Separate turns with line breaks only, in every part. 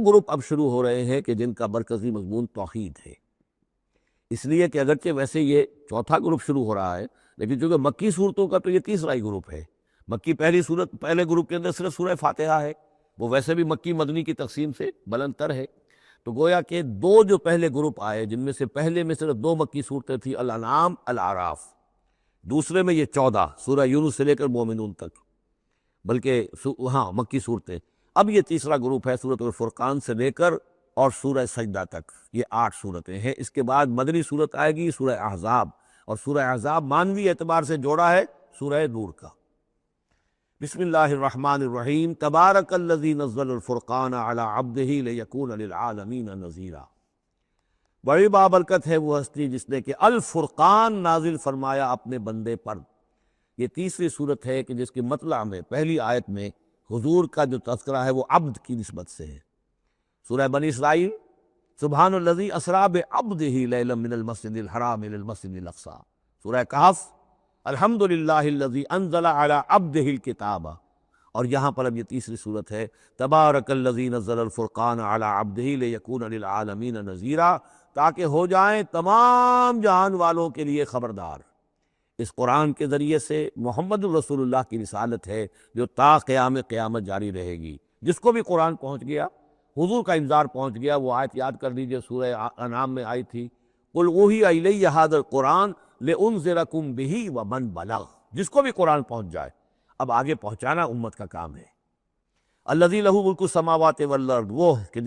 Group اب شروع ہو رہے ہیں کہ جن کا مرکزی مضمون توحید ہے، اس لیے کہ اگرچہ ویسے یہ چوتھا گروپ شروع ہو رہا ہے، لیکن چونکہ مکی صورتوں کا تو یہ تیسرا ہی گروپ ہے۔ مکی پہلی صورت پہلے گروپ کے اندر صرف سورہ فاتحہ ہے، وہ ویسے بھی مکی مدنی کی تقسیم سے بلند تر ہے، تو گویا کہ دو جو پہلے گروپ آئے جن میں سے پہلے میں صرف دو مکی صورتیں تھیں، الانعام الاعراف، دوسرے میں یہ 14 سورہ یونس سے لے کر مومنون تک، بلکہ ہاں مکی صورتیں۔ اب یہ تیسرا گروپ ہے سورۃ الفرقان سے لے کر اور سورہ سجدہ تک، یہ 8 صورتیں ہیں۔ اس کے بعد مدنی صورت آئے گی سورہ احزاب، اور سورہ احزاب مانوی اعتبار سے جوڑا ہے سورہ نور کا۔ بسم اللہ الرحمن الرحیم، تبارک الذی نزل الفرقان علی عبدہ لیکون للعالمین نذیرا۔ بڑی بابرکت ہے وہ ہستی جس نے کہ الفرقان نازل فرمایا اپنے بندے پر۔ یہ تیسری صورت ہے کہ جس کے مطلع میں پہلی آیت میں حضور کا جو تذکرہ ہے وہ عبد کی نسبت سے ہے۔ سورہ بنی اسرائیل، سبحان الذی اسریٰ بعبدہ لیلا من المسجد الحرام الی المسجد الاقصی۔ سورہ کہف، الحمدللہ الذی انزل علی عبدہ الکتاب۔ اور یہاں پر اب یہ تیسری صورت ہے، تبارک الذی نزل الفرقان علی عبدہ لیکون للعالمین نذیرا، تاکہ ہو جائیں تمام جہان والوں کے لیے خبردار۔ اس قرآن کے ذریعے سے محمد رسول اللہ کی رسالت ہے جو تا قیام قیامت جاری رہے گی۔ جس کو بھی قرآن پہنچ گیا، حضور کا انذار پہنچ گیا، وہ آیت یاد کر لیجئے سورہ انعام میں آئی تھی، قل اوحی الی ھذا القرآن لانذرکم بہ ومن بلغ۔ جس کو بھی قرآن پہنچ جائے، اب آگے پہنچانا امت کا کام ہے۔ الذی لہ ملک السماوات والارض، وہ کہ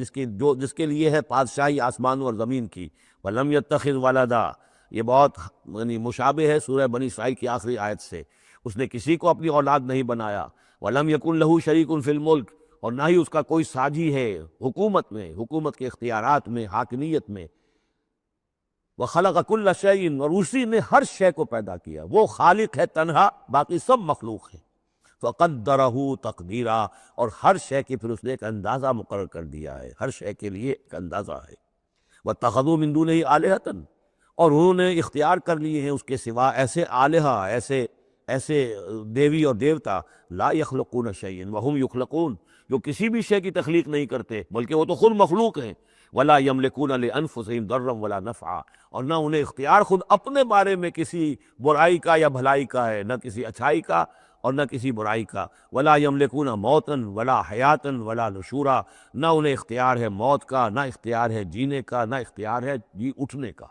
جس کے لیے ہے بادشاہی آسمانوں اور زمین کی، ولم یتخذ ولدا، یہ بہت مشابہ ہے سورہ بنی اسرائیل کی آخری آیت سے، اس نے کسی کو اپنی اولاد نہیں بنایا، ولم یکن لہ شریک فی الملک، اور نہ ہی اس کا کوئی ساجی ہے حکومت میں، حکومت کے اختیارات میں، حاکمیت میں، وخلق کل شیء، اور اسی نے ہر شے کو پیدا کیا، وہ خالق ہے تنہا، باقی سب مخلوق ہیں، فقدرہ تقدیرا، اور ہر شے کی پھر اس نے ایک اندازہ مقرر کر دیا ہے، ہر شے کے لیے ایک اندازہ ہے۔ واتخذوا من دونہ آلہۃ، اور انہوں نے اختیار کر لیے ہیں اس کے سوا ایسے آلہہ، ایسے دیوی اور دیوتا، لا یخلقون شیئا وہم یخلقون، جو کسی بھی شے کی تخلیق نہیں کرتے بلکہ وہ تو خود مخلوق ہیں، ولا یملکون لانفسہم ضرا ولا نفعا، اور نہ انہیں اختیار خود اپنے بارے میں کسی برائی کا یا بھلائی کا ہے، نہ کسی اچھائی کا اور نہ کسی برائی کا، ولا یملکون موتا ولا حیاتا ولا نشورا، نہ انہیں اختیار ہے موت کا، نہ اختیار ہے جینے کا، نہ اختیار ہے جی اٹھنے کا۔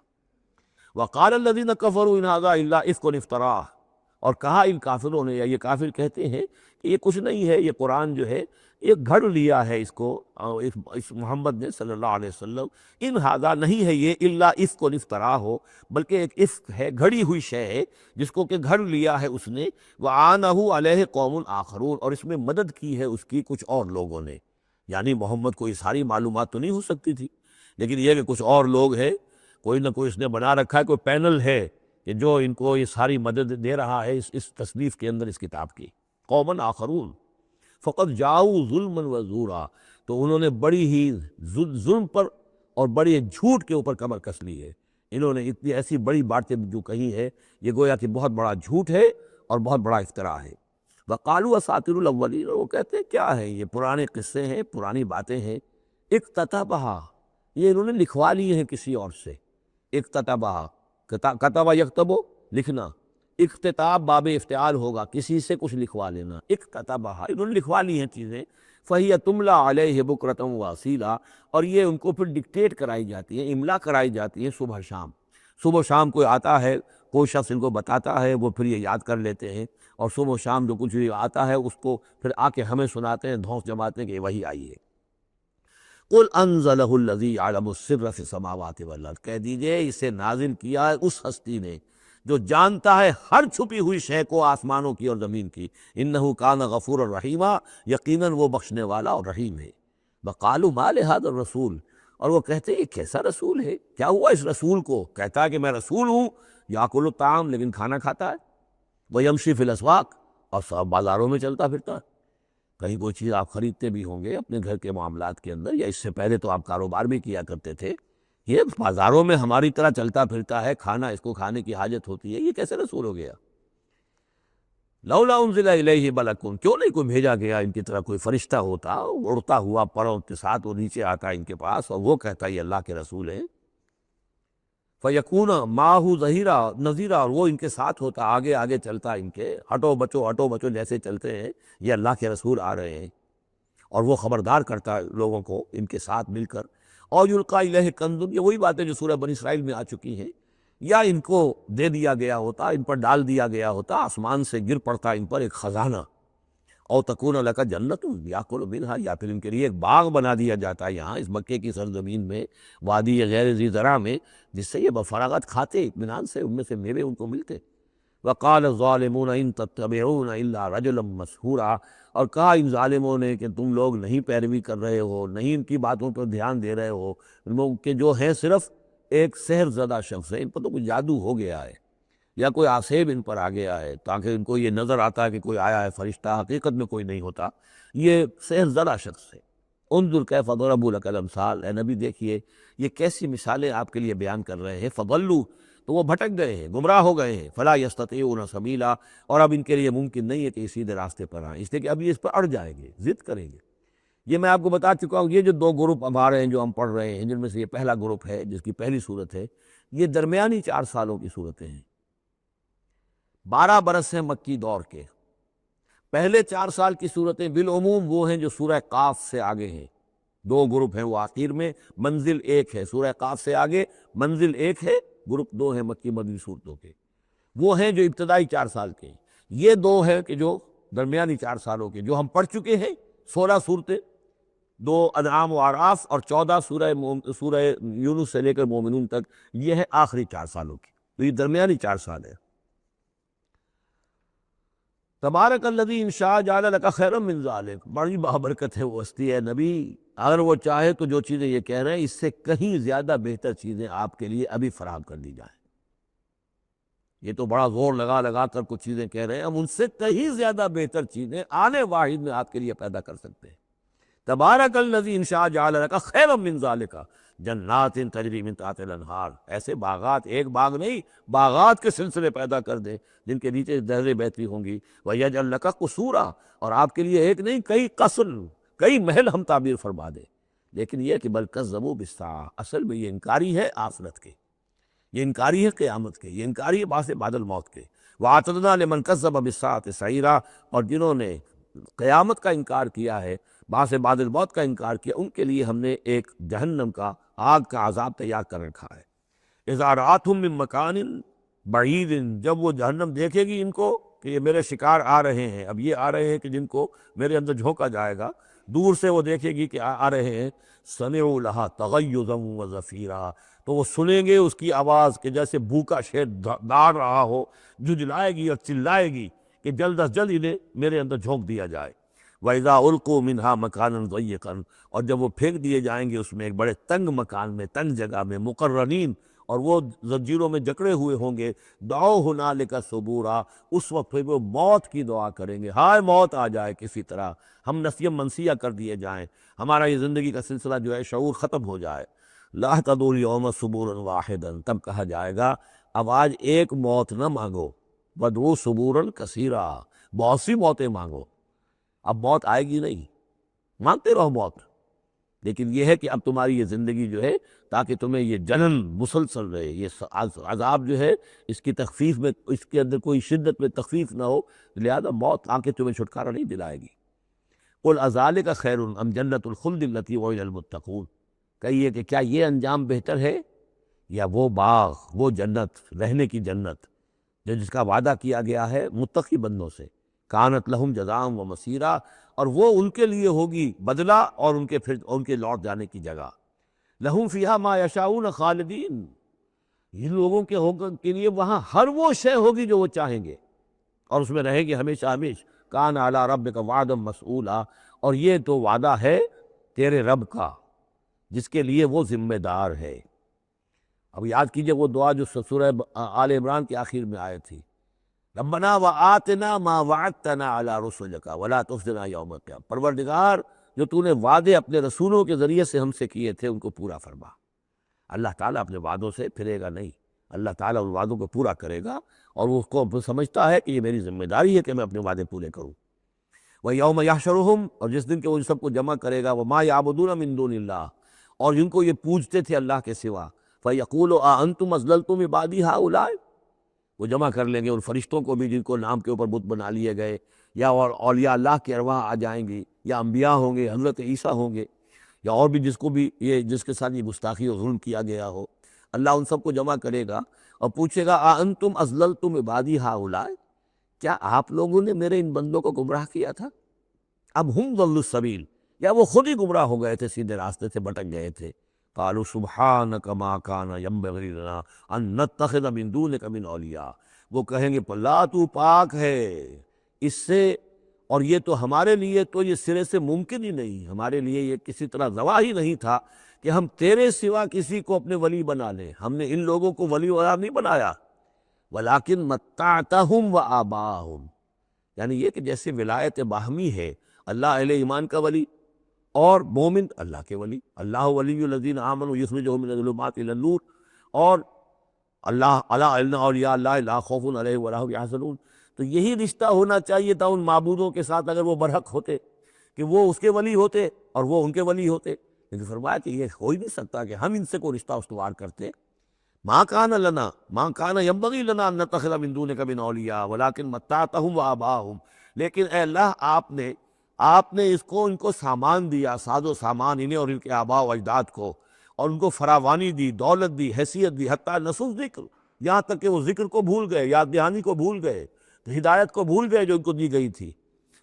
وقال الذین کفروا ان ھذا الا افک افتراہ، اور کہا ان کافروں نے، یا یہ کافر کہتے ہیں کہ یہ کچھ نہیں ہے، یہ قرآن جو ہے یہ گھڑ لیا ہے اس کو اس محمد نے صلی اللہ علیہ وسلم، ان ھذا نہیں ہے یہ الا افک افتراہ ہو، بلکہ ایک افک ہے، گھڑی ہوئی شے ہے جس کو کہ گھڑ لیا ہے اس نے، وعانہ علیہ قوم آخرون، اور اس میں مدد کی ہے اس کی کچھ اور لوگوں نے۔ یعنی محمد کو یہ ساری معلومات تو نہیں ہو سکتی تھی، لیکن یہ کہ کچھ اور لوگ ہیں، کوئی نہ کوئی اس نے بنا رکھا ہے، کوئی پینل ہے کہ جو ان کو یہ ساری مدد دے رہا ہے اس تصنیف کے اندر، اس کتاب کی۔ قوم آخرون فقط جاؤ ظلما و زورا، تو انہوں نے بڑی ہی ظلم پر اور بڑی جھوٹ کے اوپر کمر کس لی ہے، انہوں نے اتنی ایسی بڑی باتیں جو کہی ہے، یہ گویا کہ بہت بڑا جھوٹ ہے اور بہت بڑا افتراء ہے۔ وقالوا اساطیر الاولین، اور وہ کہتے ہیں کیا ہے یہ پرانے قصے ہیں، پرانی باتیں ہیں، اقتتبھا، یہ انہوں نے لکھوا لی ہیں کسی اور سے۔ اقتتبھا، کتب یکتب لکھنا، اقتتاب باب افتعال ہوگا، کسی سے کچھ لکھوا لینا، اقتتبھا، انہوں نے لکھوا لی ہیں چیزیں، فہی تملی علیہ بکرۃ واصیلا، اور یہ ان کو پھر ڈکٹیٹ کرائی جاتی ہیں، املا کرائی جاتی ہیں صبح شام۔ صبح شام کوئی آتا ہے، کوئی شخص ان کو بتاتا ہے، وہ پھر یہ یاد کر لیتے ہیں، اور صبح شام جو کچھ بھی آتا ہے اس کو پھر آ کے ہمیں سناتے ہیں، دھونس جماتے ہیں کہ وہی آئی ہے۔ قل انزلہ الذی یعلم السر فی السماوات والارض، کہہ دیجئے اسے نازل کیا ہے اس ہستی نے جو جانتا ہے ہر چھپی ہوئی شے کو آسمانوں کی اور زمین کی، انہ کان غفورا رحیما، یقیناً وہ بخشنے والا اور رحیم ہے۔ وقالوا ما لہذا الرسول، اور وہ کہتے ہیں یہ کیسا رسول ہے، کیا ہوا اس رسول کو، کہتا ہے کہ میں رسول ہوں، یاکل الطعام، لیکن کھانا کھاتا ہے، ویمشی فی الاسواق، اور سب بازاروں میں چلتا پھرتا ہے۔ کہیں کوئی چیز آپ خریدتے بھی ہوں گے اپنے گھر کے معاملات کے اندر، یا اس سے پہلے تو آپ کاروبار بھی کیا کرتے تھے، یہ بازاروں میں ہماری طرح چلتا پھرتا ہے، کھانا اس کو کھانے کی حاجت ہوتی ہے، یہ کیسے رسول ہو گیا؟ لولا انزل الیہ ملک، کیوں نہیں کوئی بھیجا گیا ان کی طرف کوئی فرشتہ ہوتا، اڑتا ہوا پروں کے ساتھ وہ نیچے آتا ان کے پاس اور وہ کہتا یہ اللہ کے رسول ہیں، فیکون معہ ظہیرا نذیرا، اور وہ ان کے ساتھ ہوتا، آگے آگے چلتا ان کے، ہٹو بچو جیسے چلتے ہیں یہ اللہ کے رسول آ رہے ہیں، اور وہ خبردار کرتا ہے لوگوں کو ان کے ساتھ مل کر۔ اور یلقیٰ الیہ کنز، یہ وہی باتیں جو سورہ بنی اسرائیل میں آ چکی ہیں، یا ان کو دے دیا گیا ہوتا، ان پر ڈال دیا گیا ہوتا، آسمان سے گر پڑتا ان پر ایک خزانہ، او تکون لک جنت یاکل منہا، یا پھر ان کے لیے ایک باغ بنا دیا جاتا ہے یہاں اس مکے کی سرزمین میں، وادی غیر ذی زرع میں، جس سے یہ بفراغت کھاتے اطمینان سے، ان میں سے میوے ان کو ملتے۔ وقال الظالمون ان تتبعون الا رجلا مسحورا، اور کہا ان ظالموں نے کہ تم لوگ نہیں پیروی کر رہے ہو، نہیں ان کی باتوں پر دھیان دے رہے ہو، ان لوگ کہ جو ہیں صرف ایک سحر زدہ شخص ہے، ان پر تو کوئی جادو ہو گیا ہے یا کوئی آسیب ان پر آ گیا ہے، تاکہ ان کو یہ نظر آتا ہے کہ کوئی آیا ہے فرشتہ، حقیقت میں کوئی نہیں ہوتا، یہ سحر زدہ شخص ہے۔ انظر کیف ضربوا لک الامثال، اے نبی دیکھیے یہ کیسی مثالیں آپ کے لیے بیان کر رہے ہیں، فضلوا، تو وہ بھٹک گئے ہیں، گمراہ ہو گئے ہیں، فلا یستطیعون سبیلا، اور اب ان کے لیے ممکن نہیں ہے کہ اس سیدھے راستے پر آئیں، اس لیے کہ اب یہ اس پر اڑ جائیں گے، ضد کریں گے۔ یہ میں آپ کو بتا چکا ہوں، یہ جو دو گروپ اب آ رہے ہیں جو ہم پڑھ رہے ہیں، جن میں سے یہ پہلا گروپ ہے جس کی پہلی صورت ہے، یہ درمیانی 4 سالوں کی صورتیں ہیں، 12 برس ہیں مکی دور کے۔ پہلے 4 سال کی صورتیں بالعموم وہ ہیں جو سورہ قاف سے آگے ہیں، 2 گروپ ہیں وہ آخر میں، منزل ایک ہے سورہ قاف سے آگے، منزل ایک ہے، گروپ 2 ہیں مکی مدنی صورتوں کے، وہ ہیں جو ابتدائی 4 سال کے ہیں۔ یہ 2 ہیں کہ جو درمیانی 4 سالوں کے، جو ہم پڑھ چکے ہیں 16 صورتیں، 2 انعام و اعراف اور 14 سورہ یونس سے لے کر مومنون تک، یہ ہے آخری 4 سالوں کی، تو یہ درمیانی 4 سال ہے۔ تبارک الذی ان شاء جعل لک خیرا من ذلک، بڑی بابرکت ہے وہ ہستی ہے نبی، اگر وہ چاہے تو جو چیزیں یہ کہہ رہے ہیں اس سے کہیں زیادہ بہتر چیزیں آپ کے لیے ابھی فراہم کر دی جائیں۔ یہ تو بڑا زور لگا لگا کر کچھ چیزیں کہہ رہے ہیں، ہم ان سے کہیں زیادہ بہتر چیزیں آنے واحد میں آپ کے لیے پیدا کر سکتے ہیں۔ تبارک الذی ان شاء جعل لک خیرا من ذلک جنات تجری من تحتها الانہار، ایسے باغات، ایک باغ نہیں، باغات کے سلسلے پیدا کر دے جن کے نیچے نہریں بہتی ہوں گی، وَيَجْعَلْ لَكَ قُصُورًا، اور آپ کے لیے ایک نہیں کئی قصر، کئی محل ہم تعبیر فرما دیں۔ لیکن یہ کہ بل کذبوا بالساعہ، اصل میں یہ انکاری ہے آخرت کے، یہ انکاری ہے قیامت کے، یہ انکاری ہے بعث بعد الموت کے۔ وَأَعْتَدْنَا لِمَنْ كَذَّبَ بِالسَّاعَةِ سَعِيرًا، اور جنہوں نے قیامت کا انکار کیا ہے، بعث بعد الموت کا انکار کیا، ان کے لیے ہم نے ایک جہنم کا، آگ کا عذاب تیار کر رکھا ہے۔ اذا رأتهم من مکان بعید، جب وہ جہنم دیکھے گی ان کو کہ یہ میرے شکار آ رہے ہیں، اب یہ آ رہے ہیں کہ جن کو میرے اندر جھونکا جائے گا، دور سے وہ دیکھے گی کہ آ رہے ہیں، سمعوا لها تغیظا وزفیرا، تو وہ سنیں گے اس کی آواز کہ جیسے بھوکا شیر داڑ رہا ہو، جھجلائے گی اور چلائے گی کہ جلد از جلد انہیں میرے اندر جھونک دیا جائے۔ وَإِذَا أُلْقُوا مِنْهَا مَكَانًا ضَيِّقًا، اور جب وہ پھینک دیے جائیں گے اس میں ایک بڑے تنگ مکان میں، تنگ جگہ میں، مقرنین، اور وہ زنجیروں میں جکڑے ہوئے ہوں گے، دعوا هُنَالِكَ ثُبُورًا، اس وقت پھر وہ موت کی دعا کریں گے، ہائے موت آ جائے کسی طرح، ہم نسیم منسیہ کر دیے جائیں، ہمارا یہ زندگی کا سلسلہ جو ہے شعور ختم ہو جائے۔ لا تدعوا اليوم ثبورا واحدا، تب کہا جائے گا اب آج ایک موت نہ مانگو، وادعوا ثبورا کثیرا، بہت سی موتیں مانگو، اب موت آئے گی نہیں، مانگتے رہو موت، لیکن یہ ہے کہ اب تمہاری یہ زندگی جو ہے، تاکہ تمہیں یہ جنن مسلسل رہے، یہ عذاب جو ہے اس کی تخفیف میں، اس کے اندر کوئی شدت میں تخفیف نہ ہو، لہذا موت آ کے تمہیں چھٹکارا نہیں دلائے گی۔ قل اذالک خیر ام جنت الخلد التی وعد المتقون، کہیے کہ کیا یہ انجام بہتر ہے یا وہ باغ، وہ جنت، رہنے کی جنت جو جس کا وعدہ کیا گیا ہے متقی بندوں سے، کانت لہم جزاء و مسیرا، اور وہ ان کے لیے ہوگی بدلہ اور ان کے لوٹ جانے کی جگہ۔ لہم فیہا ما یشاؤون خالدین، ان لوگوں کے لیے وہاں ہر وہ شے ہوگی جو وہ چاہیں گے، اور اس میں رہیں گے ہمیشہ ہمیشہ۔ کان علی ربک وعدا مسئولا، اور یہ تو وعدہ ہے تیرے رب کا جس کے لیے وہ ذمہ دار ہے۔ اب یاد کیجئے وہ دعا جو سورہ آل عمران کے آخر میں آئی تھی، ربنا وآتنا ما وعدتنا علی رسلک ولا تخزنا یوم القیامہ، پروردگار جو تو نے وعدے اپنے رسولوں کے ذریعے سے ہم سے کیے تھے ان کو پورا فرما۔ اللہ تعالیٰ اپنے وعدوں سے پھرے گا نہیں، اللہ تعالیٰ ان وعدوں کو پورا کرے گا، اور وہ اس کو سمجھتا ہے کہ یہ میری ذمہ داری ہے کہ میں اپنے وعدے پورے کروں۔ وَيَوْمَ يَحْشُرُهُمْ، اور جس دن کہ وہ ان سب کو جمع کرے گا، وَمَا يَعْبُدُونَ مِن دُونِ اللَّهِ، اور جن کو یہ پوجتے تھے اللہ کے سوا، فَيَقُولُ أَأَنْتُمْ أَضْلَلْتُمْ عِبَادِي هَؤُلَاءِ، وہ جمع کر لیں گے ان فرشتوں کو بھی جن کو نام کے اوپر بت بنا لیے گئے، یا اور اولیاء اللہ کی ارواح آ جائیں گی، یا انبیاء ہوں گے، حضرت عیسیٰ ہوں گے، یا اور بھی جس کو بھی یہ جس کے ساتھ یہ گستاخی اور ظلم کیا گیا ہو، اللہ ان سب کو جمع کرے گا اور پوچھے گا أَأَنْتُمْ أَضْلَلْتُمْ عِبَادِي هَؤُلَاءِ، کیا آپ لوگوں نے میرے ان بندوں کو گمراہ کیا تھا؟ اب ہم ضلوا السبیل، یا وہ خود ہی گمراہ ہو گئے تھے، سیدھے راستے سے بھٹک گئے تھے۔ قالوا سبحانک ما کان ینبغی لنا ان نتخذ من دونک من اولیاء، وہ کہیں گے اللہ تو پاک ہے اس سے، اور یہ تو ہمارے لیے تو یہ سرے سے ممکن ہی نہیں، ہمارے لیے یہ کسی طرح روا ہی نہیں تھا کہ ہم تیرے سوا کسی کو اپنے ولی بنا لیں، ہم نے ان لوگوں کو ولی وغیرہ نہیں بنایا، ولیکن متعتہم وآباءہم، یعنی یہ کہ جیسے ولایت باہمی ہے، اللہ اہل ایمان کا ولی اور مومن اللہ کے ولی، اللہ ولی الذین آمنوا یخرجہم من الظلمات الی النور، اور اللہ الا ان اولیاء اللہ لا خوف علیہم ولا هم یحزنون، تو یہی رشتہ ہونا چاہیے تھا ان معبودوں کے ساتھ اگر وہ برحق ہوتے، کہ وہ اس کے ولی ہوتے اور وہ ان کے ولی ہوتے، لیکن فرمایا کہ یہ ہو ہی نہیں سکتا کہ ہم ان سے کوئی رشتہ استوار کرتے۔ ما کان لنا ما کان ینبغی لنا ان نتخذ من دونک من اولیاء ولکن متعتہم وآباءہم، لیکن اے اللہ آپ نے اس کو ان کو سامان دیا، ساز و سامان انہیں اور ان کے آباء و اجداد کو، اور ان کو فراوانی دی، دولت دی، حیثیت دی، حتیٰ نسوا ذکر، یہاں تک کہ وہ ذکر کو بھول گئے، یاد دہانی کو بھول گئے، ہدایت کو بھول گئے جو ان کو دی گئی تھی۔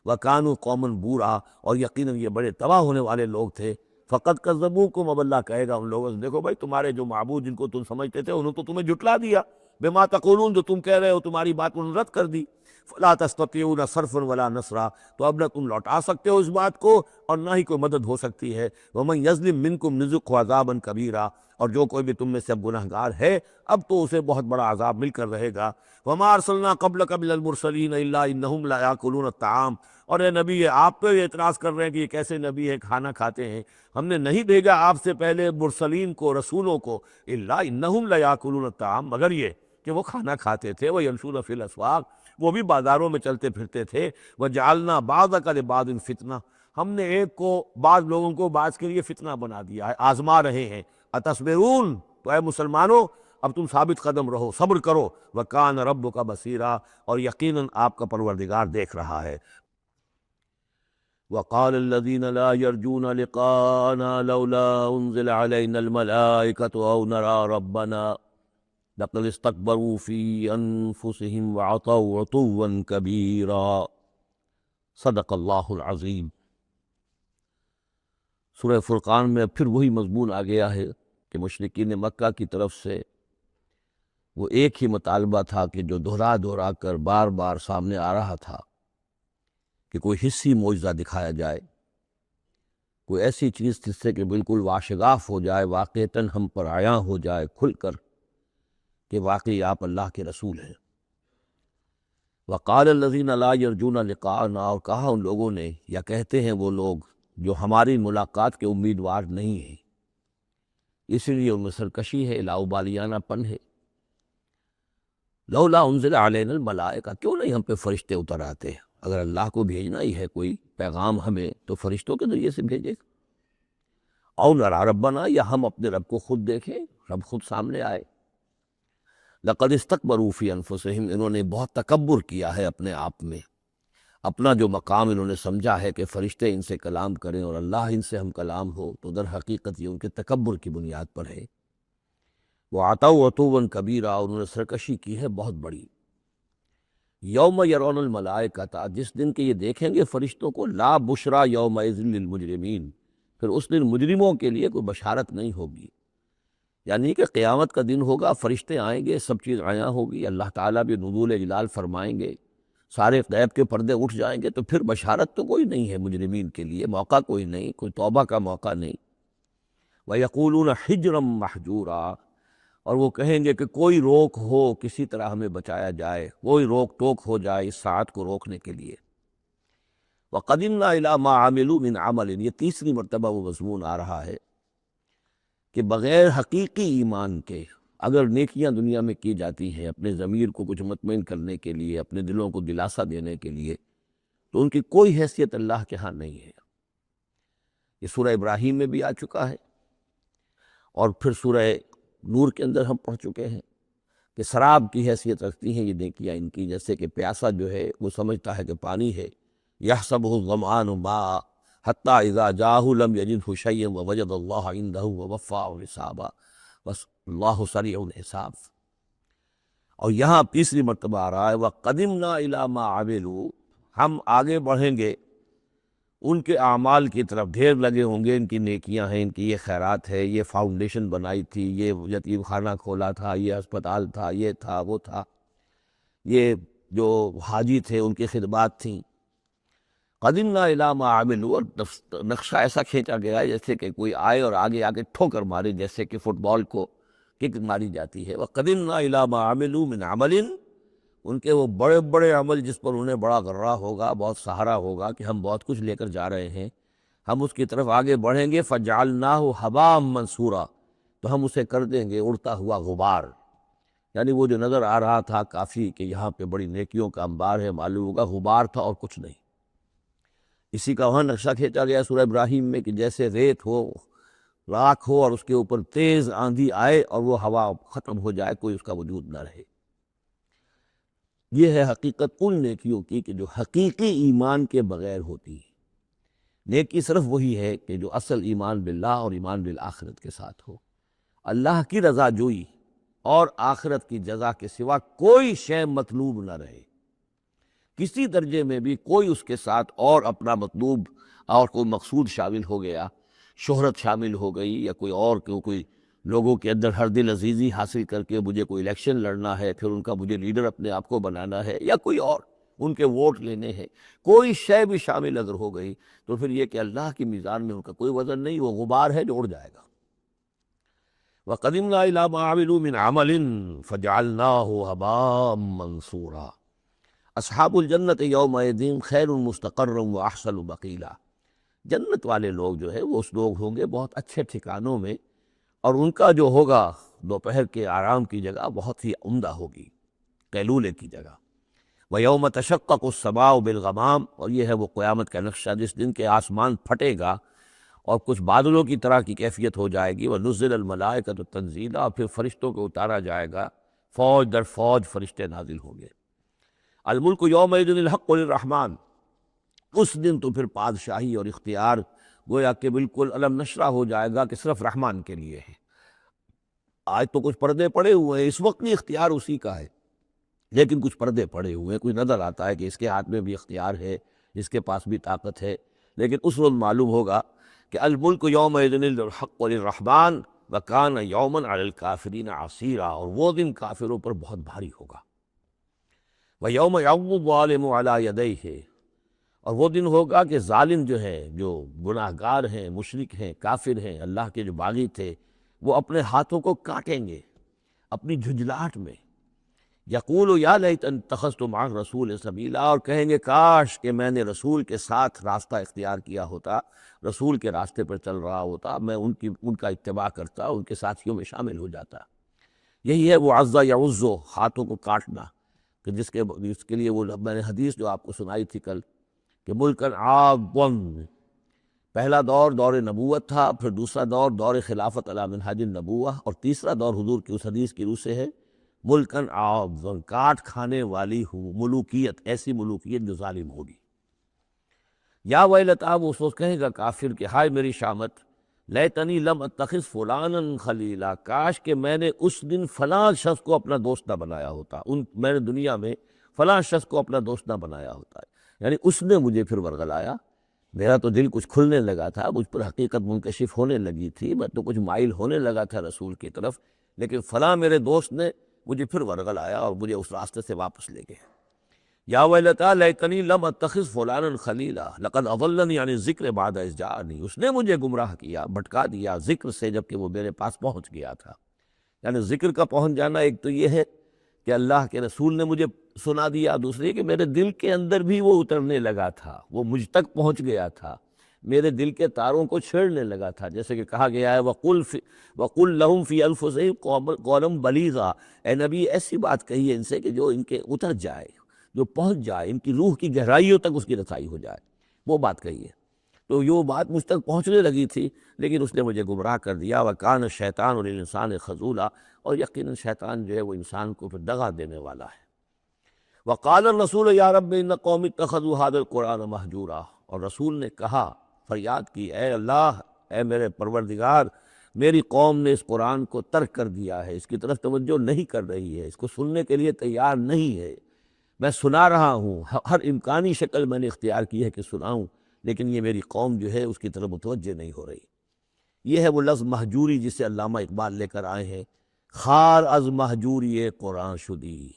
وَكَانُوا قَوْمًا بُورًا، اور یقیناً یہ بڑے تباہ ہونے والے لوگ تھے۔ فَقَدْ كَذَّبُوكُمْ، اب اللہ کہے گا ان لوگوں سے دیکھو بھائی تمہارے جو معبود جن کو تم سمجھتے تھے انہوں تو تمہیں جھٹلا دیا، بما تقولون، جو تم کہہ رہے ہو تمہاری بات انہوں نے رد کر دی۔ فَلَا تَسْتَطِيعُونَ صَرْفًا وَلَا نَصْرًا، تو اب نہ تم لوٹا سکتے ہو اس بات کو اور نہ ہی کوئی مدد ہو سکتی ہے۔ وَمَنْ يَظْلِم مِّنكُمْ نُذِقْهُ عَذَابًا كَبِيرًا، اور جو کوئی بھی تم میں سے اب گناہ گار ہے اب تو اسے بہت بڑا عذاب مل کر رہے گا۔ وَمَا أَرْسَلْنَا قَبْلَكَ مِنَ الْمُرْسَلِينَ إِلَّا إِنَّهُمْ لَيَأْكُلُونَ الطَّعَامَ، اور اے نبی یہ آپ پہ اعتراض کر رہے ہیں کہ یہ کیسے نبی ہے کھانا کھاتے ہیں، ہم نے نہیں بھیجا آپ سے پہلے مرسلین کو، رسولوں کو، إِلَّا إِنَّهُمْ لَيَأْكُلُونَ الطَّعَامَ، مگر یہ کہ وہ کھانا کھاتے تھے، وَيَمْشُونَ فِي الْأَسْوَاقِ، وہ بھی بازاروں میں چلتے پھرتے تھے۔ وَجَعَلْنَا بَعْضَكَ لِبَعْضٍ فِتْنَةً، ہم نے ایک کو بعض لوگوں کو بعض کے لیے فتنہ بنا دیا ہے، آزما رہے ہیں۔ اتصبرون، تو اے مسلمانوں اب تم ثابت قدم رہو، صبر کرو۔ وَكَانَ رَبُّكَ بَصِيرًا، اور یقیناً آپ کا پروردگار دیکھ رہا ہے۔ وقال الذين لا يرجون لقاءنا لولا أنزل علينا الملائكة أو نرى ربنا لقد استكبروا في أنفسهم وعتوا عتوا كبيرا۔ صدق اللہ العظیم۔ سورہ فرقان میں پھر وہی مضمون آ گیا ہے کہ مشرکین مکہ کی طرف سے وہ ایک ہی مطالبہ تھا کہ جو دہرا دہرا کر بار بار سامنے آ رہا تھا کہ کوئی حصی معجزہ دکھایا جائے، کوئی ایسی چیز جس سے کہ بالکل واشگاف ہو جائے، واقعتاً ہم پر عیاں ہو جائے کھل کر کہ واقعی آپ اللہ کے رسول ہیں۔ وقال الذین لا یرجون لقاءنا، اور کہا ان لوگوں نے، یا کہتے ہیں وہ لوگ جو ہماری ملاقات کے امیدوار نہیں ہیں، اس لیے ان میں سرکشی ہے، لاؤبالیانہ پن ہے۔ لولا انزل علینا الملائکہ، کیوں نہیں ہم پہ فرشتے اتر آتے؟ اگر اللہ کو بھیجنا ہی ہے کوئی پیغام ہمیں تو فرشتوں کے ذریعے سے بھیجے۔ او نرا ربنا، یا ہم اپنے رب کو خود دیکھیں، رب خود سامنے آئے۔ لقد استکبروا فی انفسہم، انہوں نے بہت تکبر کیا ہے اپنے آپ میں، اپنا جو مقام انہوں نے سمجھا ہے کہ فرشتے ان سے کلام کریں اور اللہ ان سے ہم کلام ہو، تو در حقیقت یہ ان کے تکبر کی بنیاد پر ہے۔ وَعَتَوْا عُتُوًّا كَبِيرًا، انہوں نے سرکشی کی ہے بہت بڑی۔ یوم یرون الملائکۃ، جس دن کہ یہ دیکھیں گے فرشتوں کو، لا بشرا یومئذ للمجرمین، پھر اس دن مجرموں کے لیے کوئی بشارت نہیں ہوگی، یعنی کہ قیامت کا دن ہوگا، فرشتے آئیں گے، سب چیز عیاں ہوگی، اللہ تعالیٰ بھی نزول جلال فرمائیں گے، سارے غیب کے پردے اٹھ جائیں گے، تو پھر بشارت تو کوئی نہیں ہے مجرمین کے لیے، موقع کوئی نہیں، کوئی توبہ کا موقع نہیں۔ وَيَقُولُونَ حِجْرًا مَحْجُورًا، اور وہ کہیں گے کہ کوئی روک ہو، کسی طرح ہمیں بچایا جائے، کوئی روک ٹوک ہو جائے اس ساعت کو روکنے کے لیے۔ وَقَدِمْنَا إِلَىٰ مَا عَمِلُوا مِنْ عَمَلٍ، یہ تیسری مرتبہ وہ مضمون آ رہا ہے کہ بغیر حقیقی ایمان کے، اگر نیکیاں دنیا میں کی جاتی ہیں اپنے ضمیر کو کچھ مطمئن کرنے کے لیے، اپنے دلوں کو دلاسا دینے کے لیے، تو ان کی کوئی حیثیت اللہ کے ہاں نہیں ہے۔ یہ سورہ ابراہیم میں بھی آ چکا ہے، اور پھر سورہ نور کے اندر ہم پڑھ چکے ہیں کہ سراب کی حیثیت رکھتی ہیں یہ نیکیاں ان کی، جیسے کہ پیاسا جو ہے وہ سمجھتا ہے کہ پانی ہے، یحسبہ الظمآن ماء حتی اذا جاءہ لم یجدہ شیئا ووجد اللہ عندہ ووفاہ حسابا، بس اللہ سریع الحساب۔ اور یہاں تیسری مرتبہ آ رہا ہے وَقَدِمْنَا إِلَىٰ مَا عَمِلُوا، ہم آگے بڑھیں گے ان کے اعمال کی طرف، ڈھیر لگے ہوں گے، ان کی نیکیاں ہیں، ان کی یہ خیرات ہے، یہ فاؤنڈیشن بنائی تھی، یہ یتیم خانہ کھولا تھا، یہ اسپتال تھا، یہ تھا وہ تھا، یہ جو حاجی تھے ان کی خدمات تھیں۔ قدمنا الی ما عملوا، اور نقشہ ایسا کھینچا گیا ہے جیسے کہ کوئی آئے اور آگے آگے ٹھوکر مارے، جیسے کہ فٹ بال کو کک ماری جاتی ہے۔ وقدمنا الی ما عملوا من عمل، ان کے وہ بڑے بڑے عمل جس پر انہیں بڑا غرہ ہوگا، بہت سہارا ہوگا کہ ہم بہت کچھ لے کر جا رہے ہیں، ہم اس کی طرف آگے بڑھیں گے، فجعلناہ حباء منصورا، تو ہم اسے کر دیں گے اڑتا ہوا غبار۔ یعنی وہ جو نظر آ رہا تھا کافی کہ یہاں پہ بڑی نیکیوں کا انبار ہے، معلوم ہوگا غبار تھا اور کچھ نہیں۔ اسی کا وہاں نقشہ کھینچا گیا سورہ ابراہیم میں کہ جیسے ریت ہو، راکھ ہو، اور اس کے اوپر تیز آندھی آئے اور وہ ہوا ختم ہو جائے، کوئی اس کا وجود نہ رہے۔ یہ ہے حقیقت ان نیکیوں کی کہ جو حقیقی ایمان کے بغیر ہوتی ہے۔ نیکی صرف وہی ہے کہ جو اصل ایمان باللہ اور ایمان بالآخرت کے ساتھ ہو، اللہ کی رضا جوئی اور آخرت کی جزا کے سوا کوئی شے مطلوب نہ رہے، کسی درجے میں بھی کوئی اس کے ساتھ اور اپنا مطلوب اور کوئی مقصود شامل ہو گیا، شہرت شامل ہو گئی، یا کوئی اور کوئی لوگوں کے اندر ہر دل عزیزی حاصل کر کے مجھے کوئی الیکشن لڑنا ہے، پھر ان کا مجھے لیڈر اپنے آپ کو بنانا ہے، یا کوئی اور ان کے ووٹ لینے ہیں، کوئی شے بھی شامل اگر ہو گئی تو پھر یہ کہ اللہ کی میزان میں ان کا کوئی وزن نہیں، وہ غبار ہے جو اڑ جائے گا۔ وَقَدِمْنَا إِلَىٰ مَا عَمِلُوا مِنْ عَمَلٍ فَجَعَلْنَاهُ هَبَاءً مَنْثُورًا۔ اصحاب الجنت یومئذ خیر مستقرا واحسن مقیلا، جنت والے لوگ جو ہے وہ اس لوگ ہوں گے بہت اچھے ٹھکانوں میں، اور ان کا جو ہوگا دوپہر کے آرام کی جگہ بہت ہی عمدہ ہوگی، قیلولے کی جگہ۔ وَيَوْمَ تَشَقَّقُ السَّمَاءُ بِالْغَمَامِ، اور یہ ہے وہ قیامت کا نقشہ جس دن کے آسمان پھٹے گا اور کچھ بادلوں کی طرح کی کیفیت ہو جائے گی۔ وَنُزِّلَ الْمَلَائِكَةُ تَنزِيلًا، اور پھر فرشتوں کو اتارا جائے گا، فوج در فوج فرشتے نازل ہوں گے۔ الملک یومئذ الحق للرحمن، اس دن تو پھر بادشاہی اور اختیار گویا کہ بالکل علم نشرہ ہو جائے گا کہ صرف رحمان کے لیے ہے۔ آج تو کچھ پردے پڑے ہوئے ہیں، اس وقت بھی اختیار اسی کا ہے، لیکن کچھ پردے پڑے ہوئے ہیں، کوئی نظر آتا ہے کہ اس کے ہاتھ میں بھی اختیار ہے، اس کے پاس بھی طاقت ہے، لیکن اس وقت معلوم ہوگا کہ الملک یومئذ الحق للرحمن وکان یوما علی الکافرین عسیرا، اور وہ دن کافروں پر بہت بھاری ہوگا۔ وَيَوْمَ يَعْضُ الظَّالِمُ عَلَىٰ يَدَيْهِ، اور وہ دن ہوگا کہ ظالم جو ہے، جو گناہ گار ہیں، مشرک ہیں، کافر ہیں، اللہ کے جو باغی تھے، وہ اپنے ہاتھوں کو کاٹیں گے اپنی جھنجھلاہٹ میں۔ یقول یا لیتنی اتخذت مع الرسول سبیلا، اور کہیں گے کاش کہ میں نے رسول کے ساتھ راستہ اختیار کیا ہوتا، رسول کے راستے پر چل رہا ہوتا، میں ان کا اتباع کرتا، ان کے ساتھیوں میں شامل ہو جاتا۔ یہی ہے وہ عز یعز، ہاتھوں کو کاٹنا، کہ جس کے لیے وہ میں نے حدیث جو آپ کو سنائی تھی کل کہ ملکن عاضًا، پہلا دور دور نبوت تھا، پھر دوسرا دور دور خلافت علی منہاج النبوہ، اور تیسرا دور حضور کی اس حدیث کی روح سے ہے ملکن عاضًا، کاٹ کھانے والی ملوکیت، ایسی ملوکیت جو ظالم ہوگی۔ یا ویلتا، وہ سوچ کہے گا کافر کہ ہائے میری شامت، لیتنی لم اتخذ فلانا خلیلا، کاش کہ میں نے اس دن فلاں شخص کو اپنا دوست نہ بنایا ہوتا، میں نے دنیا میں فلاں شخص کو اپنا دوست نہ بنایا ہوتا ہے، یعنی اس نے مجھے پھر ورغلایا، میرا تو دل کچھ کھلنے لگا تھا، مجھ پر حقیقت منکشف ہونے لگی تھی، میں تو کچھ مائل ہونے لگا تھا رسول کی طرف، لیکن فلاں میرے دوست نے مجھے پھر ورغلایا اور مجھے اس راستے سے واپس لے گئے۔ یا ویلتا لیتنی لم اتخذ فلانا خلیلا لقد اضلنی عن الذکر بعد اذ جاءنی، اس نے مجھے گمراہ کیا، بھٹکا دیا ذکر سے جب کہ وہ میرے پاس پہنچ گیا تھا۔ یعنی ذکر کا پہنچ جانا ایک تو یہ ہے کہ اللہ کے رسول نے مجھے سنا دیا، دوسری کہ میرے دل کے اندر بھی وہ اترنے لگا تھا، وہ مجھ تک پہنچ گیا تھا، میرے دل کے تاروں کو چھیڑنے لگا تھا، جیسے کہ کہا گیا ہے وَقُلْ لَهُمْ فِي أَنفُسِهِمْ قَوْلًا بَلِيغًا، اے نبی ایسی بات کہیے ان سے کہ جو ان کے اتر جائے، جو پہنچ جائے، ان کی روح کی گہرائیوں تک اس کی رسائی ہو جائے، وہ بات کہیے۔ تو یہ بات مجھ تک پہنچنے لگی تھی، لیکن اس نے مجھے گمراہ کر دیا۔ وَكَانَ الشَّيْطَانُ لِلْإِنسَانِ خَذُولًا، اور یقیناً شیطان جو ہے وہ انسان کو پھر دغا دینے والا ہے۔ وَقَالَ الرَّسُولُ يَا رَبِّ إِنَّ قَوْمِي اتَّخَذُوا هَٰذَا الْقُرْآنَ مَهْجُورًا، اور رسول نے کہا، فریاد کی، اے اللہ، اے میرے پروردگار، میری قوم نے اس قرآن کو ترک کر دیا ہے، اس کی طرف توجہ نہیں کر رہی ہے، اس کو سننے کے لیے تیار نہیں ہے۔ میں سنا رہا ہوں، ہر امکانی شکل میں نے اختیار کی ہے کہ سناؤں، لیکن یہ میری قوم جو ہے اس کی طرف متوجہ نہیں ہو رہی۔ یہ ہے وہ لفظ مہجوری جسے علامہ اقبال لے کر آئے ہیں، خار از مہجوری قرآن شدی۔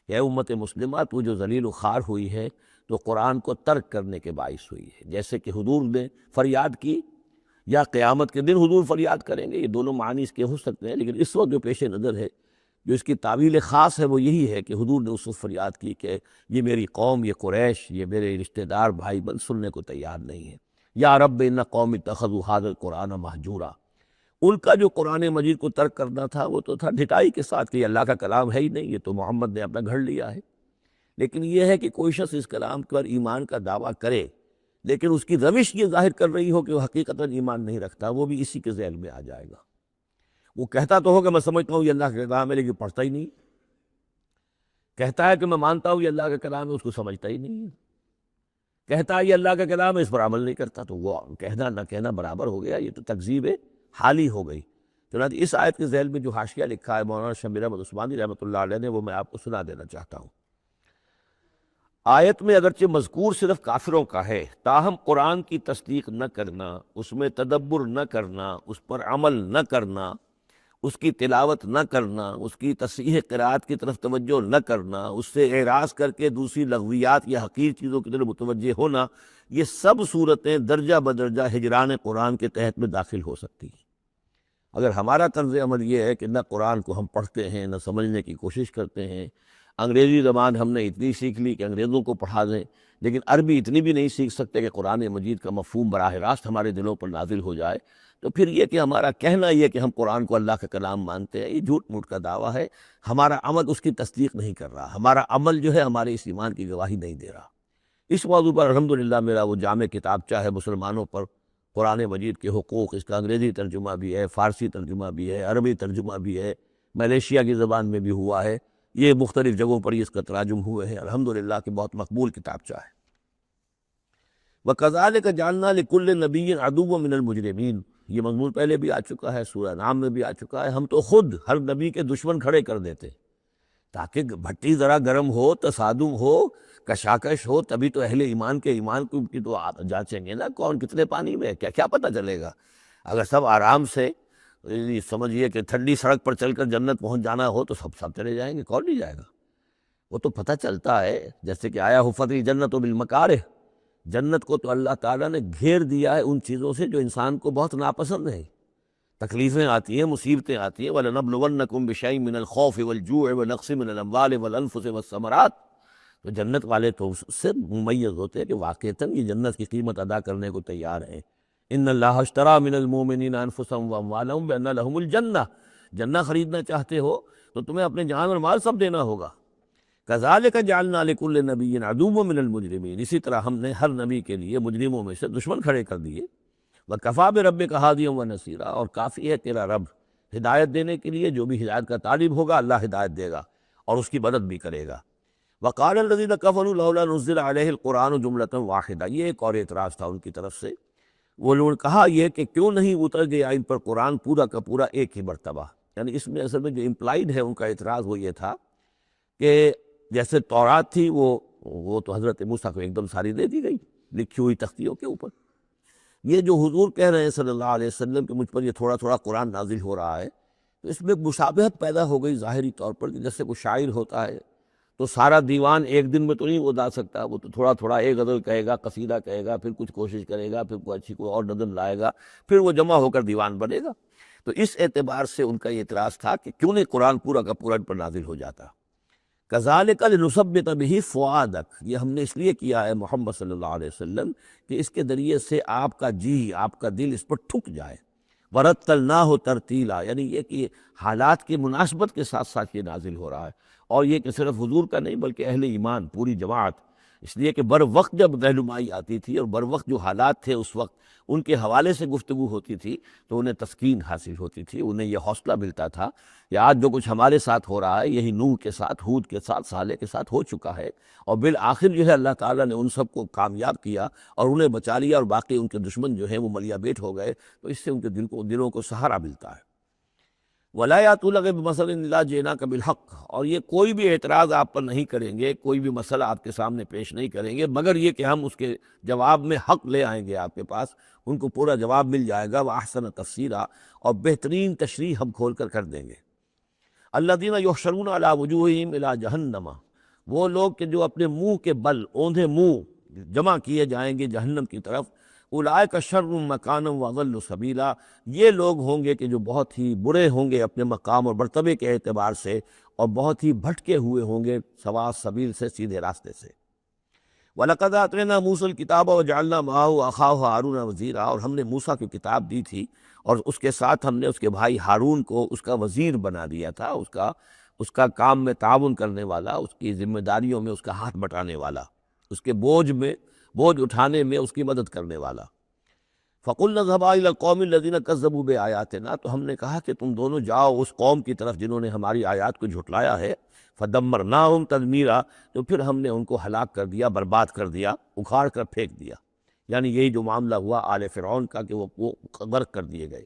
اے امت مسلمہ، تو جو ذلیل و خوار ہوئی ہے تو قرآن کو ترک کرنے کے باعث ہوئی ہے۔ جیسے کہ حضور نے فریاد کی، یا قیامت کے دن حضور فریاد کریں گے، یہ دونوں معنی اس کے ہو سکتے ہیں، لیکن اس وقت جو پیش نظر ہے، جو اس کی تعویل خاص ہے، وہ یہی ہے کہ حضور نے اس وقت فریاد کی کہ یہ میری قوم، یہ قریش، یہ میرے رشتہ دار بھائی بند سننے کو تیار نہیں ہے۔ یا رب ان قوم اتخذوا ھذا القرآن مہجورا، ان کا جو قرآن مجید کو ترک کرنا تھا وہ تو تھا ڈھٹائی کے ساتھ کہ یہ اللہ کا کلام ہے ہی نہیں، یہ تو محمد نے اپنا گھڑ لیا ہے۔ لیکن یہ ہے کہ کوئی شخص اس کلام پر ایمان کا دعویٰ کرے، لیکن اس کی روش یہ ظاہر کر رہی ہو کہ وہ حقیقتاً ایمان نہیں رکھتا، وہ بھی اسی کے ذیل میں آ جائے گا۔ وہ کہتا تو ہوگا میں سمجھتا ہوں یہ اللہ کا کلام ہے، لیکن پڑھتا ہی نہیں۔ کہتا ہے کہ میں مانتا ہوں یہ اللہ کا کلام ہے، اس کو سمجھتا ہی نہیں ہے۔ کہتا ہے یہ اللہ کا کلام ہے، اس پر عمل نہیں کرتا، تو وہ کہنا نہ کہنا برابر ہو گیا، یہ تو تکذیب حالی ہو گئی۔ چنانچہ اس آیت کے ذیل میں جو حاشیہ لکھا ہے مولانا شبیر احمد عثمانی رحمۃ اللہ علیہ نے، وہ میں آپ کو سنا دینا چاہتا ہوں۔ آیت میں اگرچہ مذکور صرف کافروں کا ہے، تاہم قرآن کی تصدیق نہ کرنا، اس میں تدبر نہ کرنا، اس پر عمل نہ کرنا، اس کی تلاوت نہ کرنا، اس کی تصحیح قرأت کی طرف توجہ نہ کرنا، اس سے اعراض کر کے دوسری لغویات یا حقیر چیزوں کی طرف متوجہ ہونا، یہ سب صورتیں درجہ بدرجہ ہجران قرآن کے تحت میں داخل ہو سکتی ہیں۔ اگر ہمارا طرز عمل یہ ہے کہ نہ قرآن کو ہم پڑھتے ہیں، نہ سمجھنے کی کوشش کرتے ہیں، انگریزی زبان ہم نے اتنی سیکھ لی کہ انگریزوں کو پڑھا دیں، لیکن عربی اتنی بھی نہیں سیکھ سکتے کہ قرآن مجید کا مفہوم براہ راست ہمارے دلوں پر نازل ہو جائے، تو پھر یہ کہ ہمارا کہنا یہ کہ ہم قرآن کو اللہ کا کلام مانتے ہیں، یہ جھوٹ موٹ کا دعویٰ ہے۔ ہمارا عمل اس کی تصدیق نہیں کر رہا، ہمارا عمل جو ہے ہمارے اس ایمان کی گواہی نہیں دے رہا۔ اس موضوع پر الحمدللہ میرا وہ جامع کتابچہ ہے مسلمانوں پر قرآن مجید کے حقوق، اس کا انگریزی ترجمہ بھی ہے، فارسی ترجمہ بھی ہے، عربی ترجمہ بھی ہے، ملیشیا کی زبان میں بھی ہوا ہے، یہ مختلف جگہوں پر اس کا تراجم ہوئے ہیں، الحمدللہ کہ بہت مقبول کتابچہ ہے۔ وَكَذَلِكَ جَعَلْنَا لِكُلِّ نَبِيٍّ عَدُوًّا مِّنَ الْمُجْرِمِينَ، یہ مضمون پہلے بھی آ چکا ہے، سورہ انعام میں بھی آ چکا ہے۔ ہم تو خود ہر نبی کے دشمن کھڑے کر دیتے تاکہ بھٹی ذرا گرم ہو، تصادم ہو، کشاکش ہو، تبھی تو اہل ایمان کے ایمان کی تو جانچیں گے نا، کون کتنے پانی میں ہے، کیا پتہ چلے گا۔ اگر سب آرام سے سمجھیے کہ ٹھنڈی سڑک پر چل کر جنت پہنچ جانا ہو تو سب چلے جائیں گے، کون نہیں جائے گا۔ وہ تو پتہ چلتا ہے، جیسے کہ آیا حفت الجنت بالمکارہ، جنت کو تو اللہ تعالیٰ نے گھیر دیا ہے ان چیزوں سے جو انسان کو بہت ناپسند ہیں۔ تکلیفیں آتی ہیں، مصیبتیں آتی ہیں، وَلَنَبْلُوَنَّكُمْ بِشَيْءٍ مِّنَ الْخَوْفِ وَالْجُوعِ وَنَقْصٍ مِّنَ الْأَمْوَالِ وَالْأَنفُسِ وَالثَّمَرَاتِ، تو جنت والے تو اس سے ممیز ہوتے ہیں کہ واقعتاً یہ جنت کی قیمت ادا کرنے کو تیار ہیں۔ ان اللہ اشتری من المؤمنین انفسهم واموالهم بان لهم الجنہ، جنہ خریدنا چاہتے ہو تو تمہیں اپنے جان اور مال سب دینا ہوگا۔ کذالک جعلنا لکل نبی عدوا من المجرمین، اسی طرح ہم نے ہر نبی کے لیے مجرموں میں سے دشمن کھڑے کر دیے۔ وکفی بربک ہادیا ونصیرا، اور کافی ہے تیرا رب ہدایت دینے کے لیے، جو بھی ہدایت کا طالب ہوگا اللہ ہدایت دے گا اور اس کی مدد بھی کرے گا۔ وقال الذین کفروا لولا نزل علیہ القرآن جملۃ واحدہ، یہ ایک اور اعتراض تھا ان کی طرف سے۔ وہ لوگوں نے کہا یہ کہ کیوں نہیں اتر گیا ان پر قرآن پورا کا پورا ایک ہی مرتبہ، یعنی اس میں اصل میں جو امپلائیڈ ہے ان کا اعتراض وہ یہ تھا کہ جیسے تورات تھی وہ تو حضرت موسیٰ کو ایک دم ساری دے دی گئی لکھی ہوئی تختیوں کے اوپر۔ یہ جو حضور کہہ رہے ہیں صلی اللہ علیہ وسلم کہ مجھ پر یہ تھوڑا تھوڑا قرآن نازل ہو رہا ہے، تو اس میں مشابہت پیدا ہو گئی ظاہری طور پر، کہ جیسے کوئی شاعر ہوتا ہے تو سارا دیوان ایک دن میں تو نہیں ادا سکتا، وہ تو تھوڑا تھوڑا ایک غزل کہے گا، قصیدہ کہے گا، پھر کچھ کوشش کرے گا، پھر کوئی اچھی کوئی اور نظم لائے گا، پھر وہ جمع ہو کر دیوان بنے گا۔ تو اس اعتبار سے ان کا یہ اعتراض تھا کہ کیوں نہیں قرآن پورا کا پورا ان پر نازل ہو جاتا۔ کذالک لنثبت بہ فؤادک، یہ ہم نے اس لیے کیا ہے محمد صلی اللہ علیہ وسلم کہ اس کے ذریعے سے آپ کا جی، آپ کا دل اس پر ٹھک جائے۔ ورتلناہ ترتیلا، یعنی یہ کہ حالات کی مناسبت کے ساتھ ساتھ یہ نازل ہو رہا ہے، اور یہ کہ صرف حضور کا نہیں بلکہ اہل ایمان پوری جماعت، اس لیے کہ بر وقت جب رہنمائی آتی تھی اور بر وقت جو حالات تھے اس وقت ان کے حوالے سے گفتگو ہوتی تھی تو انہیں تسکین حاصل ہوتی تھی، انہیں یہ حوصلہ ملتا تھا کہ آج جو کچھ ہمارے ساتھ ہو رہا ہے یہی نوح کے ساتھ، ہود کے ساتھ، صالح کے ساتھ ہو چکا ہے، اور بالآخر جو ہے اللہ تعالیٰ نے ان سب کو کامیاب کیا اور انہیں بچا لیا، اور باقی ان کے دشمن جو ہیں وہ ملیا بیٹ ہو گئے، تو اس سے ان کے دلوں کو سہارا ملتا ہے۔ وَلَا يَأْتُونَكَ بِمَثَلٍ إِلَّا جِئْنَاكَ بِالْحَقِّ، اور یہ کوئی بھی اعتراض آپ پر نہیں کریں گے، کوئی بھی مسئلہ آپ کے سامنے پیش نہیں کریں گے مگر یہ کہ ہم اس کے جواب میں حق لے آئیں گے آپ کے پاس، ان کو پورا جواب مل جائے گا، وَأَحْسَنَ تَفْسِيرًا، اور بہترین تشریح ہم کھول کر دیں گے۔ الَّذِينَ يُحْشَرُونَ عَلَىٰ وُجُوهِهِمْ إِلَىٰ جَهَنَّمَ، وہ لوگ کہ جو اپنے منہ کے بل، اوندھے منہ جمع کیے جائیں گے جہنم کی طرف، اولئک شر مکانا واضل سبیلا، یہ لوگ ہوں گے کہ جو بہت ہی برے ہوں گے اپنے مقام اور مرتبے کے اعتبار سے، اور بہت ہی بھٹکے ہوئے ہوں گے سوا سبیل سے، سیدھے راستے سے۔ وَلَقَدْ آتَيْنَا مُوسَى الْكِتَابَ وَجَعَلْنَا مَعَهُ أَخَاهُ هَارُونَ وَزِيرًا، اور ہم نے موسیٰ کی کتاب دی تھی اور اس کے ساتھ ہم نے اس کے بھائی ہارون کو اس کا وزیر بنا دیا تھا، اس کا کام میں تعاون کرنے والا، اس کی ذمہ داریوں میں اس کا ہاتھ بٹانے والا، اس کے بوجھ اٹھانے میں اس کی مدد کرنے والا۔ فَقُلْنَا اذْهَبَا إِلَى الْقَوْمِ الَّذِينَ كَذَّبُوا بِآيَاتِنَا، تو ہم نے کہا کہ تم دونوں جاؤ اس قوم کی طرف جنہوں نے ہماری آیات کو جھٹلایا ہے، فَدَمَّرْنَاهُمْ تَدْمِيرًا، تو پھر ہم نے ان کو ہلاک کر دیا، برباد کر دیا، اکھاڑ کر پھینک دیا، یعنی یہی جو معاملہ ہوا آل فرعون کا کہ وہ غرق کر دیے گئے۔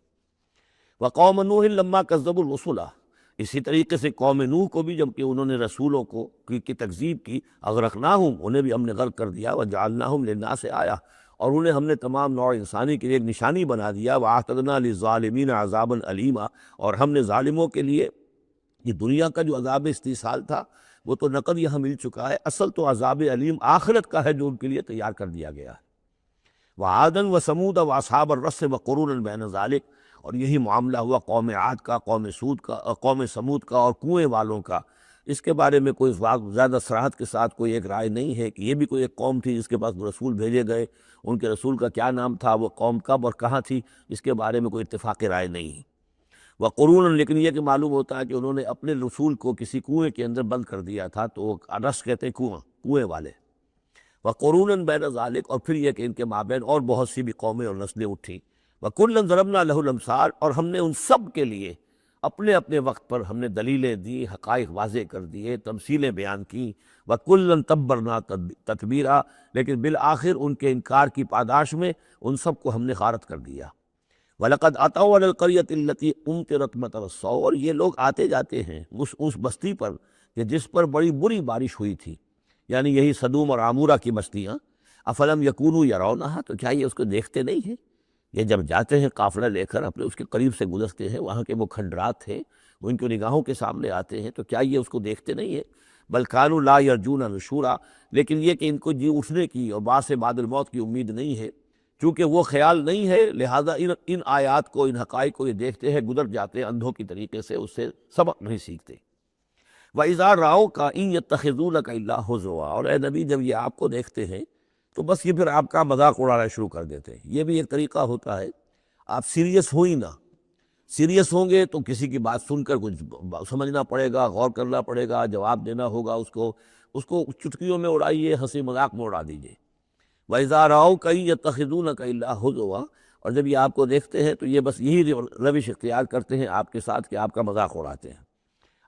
وَقَوْمَ نُوحٍ لَمَّا كَذَّبُوا الرُّسُلَ، اسی طریقے سے قوم نوح کو بھی جب کہ انہوں نے رسولوں کی تکذیب کی، اغرقناہم، انہیں بھی ہم نے غرق کر دیا، وجعلناہم للناس آیہ، اور انہیں ہم نے تمام نوع انسانی کے لیے ایک نشانی بنا دیا، وَأَعْتَدْنَا لِلظَّالِمِينَ عَذَابًا أَلِيمًا، اور ہم نے ظالموں کے لیے یہ دنیا کا جو عذاب استیصال تھا وہ تو نقد یہاں مل چکا ہے، اصل تو عذاب علیم آخرت کا ہے جو ان کے لیے تیار کر دیا گیا ہے۔ وَعَادًا وَثَمُودَ وَأَصْحَابَ الرَّسِّ وَقُرُونًا بَيْنَ ذَلِكَ، اور یہی معاملہ ہوا قوم عاد کا، قوم سمود کا اور کنویں والوں کا۔ اس کے بارے میں کوئی زیادہ صراحت کے ساتھ کوئی ایک رائے نہیں ہے کہ یہ بھی کوئی ایک قوم تھی جس کے پاس رسول بھیجے گئے، ان کے رسول کا کیا نام تھا، وہ قوم کب اور کہاں تھی، اس کے بارے میں کوئی اتفاق رائے نہیں ہے۔ وقرون، لیکن یہ کہ معلوم ہوتا ہے کہ انہوں نے اپنے رسول کو کسی کنویں کے اندر بند کر دیا تھا، تو وہ رس کہتے ہیں کنویں والے۔ وقرون بین ذالک، اور پھر یہ کہ ان کے مابین اور بہت سی بھی قومیں اور نسلیں اٹھیں۔ وکلا ضربنا لہ الامثال، اور ہم نے ان سب کے لیے اپنے اپنے وقت پر ہم نے دلیلیں دی، حقائق واضح کر دیے، تمثیلیں بیان کیں۔ وکلا تبرنا تتبیرا، لیکن بالآخر ان کے انکار کی پاداش میں ان سب کو ہم نے غارت کر دیا۔ وَلَقَدْ أَتَوْا عَلَى الْقَرْيَةِ الَّتِي أُمْطِرَتْ مَطَرَ السَّوْءِ، اور یہ لوگ آتے جاتے ہیں اس بستی پر کہ جس پر بڑی بری بارش ہوئی تھی، یعنی یہی سدوم اور عمورہ کی بستیاں۔ افلم یکونوا یرونہا، تو کیا یہ اس کو دیکھتے نہیں ہیں؟ یہ جب جاتے ہیں قافلہ لے کر اپنے اس کے قریب سے گزرتے ہیں، وہاں کے وہ کھنڈرات ہیں وہ ان کی نگاہوں کے سامنے آتے ہیں، تو کیا یہ اس کو دیکھتے نہیں ہیں؟ بل کانوا لا یرجون نشورا، لیکن یہ کہ ان کو جی اٹھنے کی اور بعد سے بعد الموت کی امید نہیں ہے، چونکہ وہ خیال نہیں ہے، لہذا ان آیات کو، ان حقائق کو یہ دیکھتے ہیں، گزر جاتے ہیں اندھوں کی طریقے سے، اس سے سبق نہیں سیکھتے۔ وَإِذَا رَأَوْكَ إِن يَتَّخِذُونَكَ إِلَّا هُزُوًا، اور اے نبی جب یہ آپ کو دیکھتے ہیں تو بس یہ پھر آپ کا مذاق اڑانا شروع کر دیتے ہیں۔ یہ بھی ایک طریقہ ہوتا ہے، آپ سیریس ہو ہی نہ، سیریس ہوں گے تو کسی کی بات سن کر کچھ سمجھنا پڑے گا، غور کرنا پڑے گا، جواب دینا ہوگا اس کو چٹکیوں میں اڑائیے، ہنسی مذاق میں اڑا دیجیے۔ وَإِذَا رَأَوْكَ إِن يَتَّخِذُونَكَ إِلَّا هُزُوًا، اور جب یہ آپ کو دیکھتے ہیں تو یہ بس یہی روش اختیار کرتے ہیں آپ کے ساتھ کہ آپ کا مذاق اڑاتے ہیں۔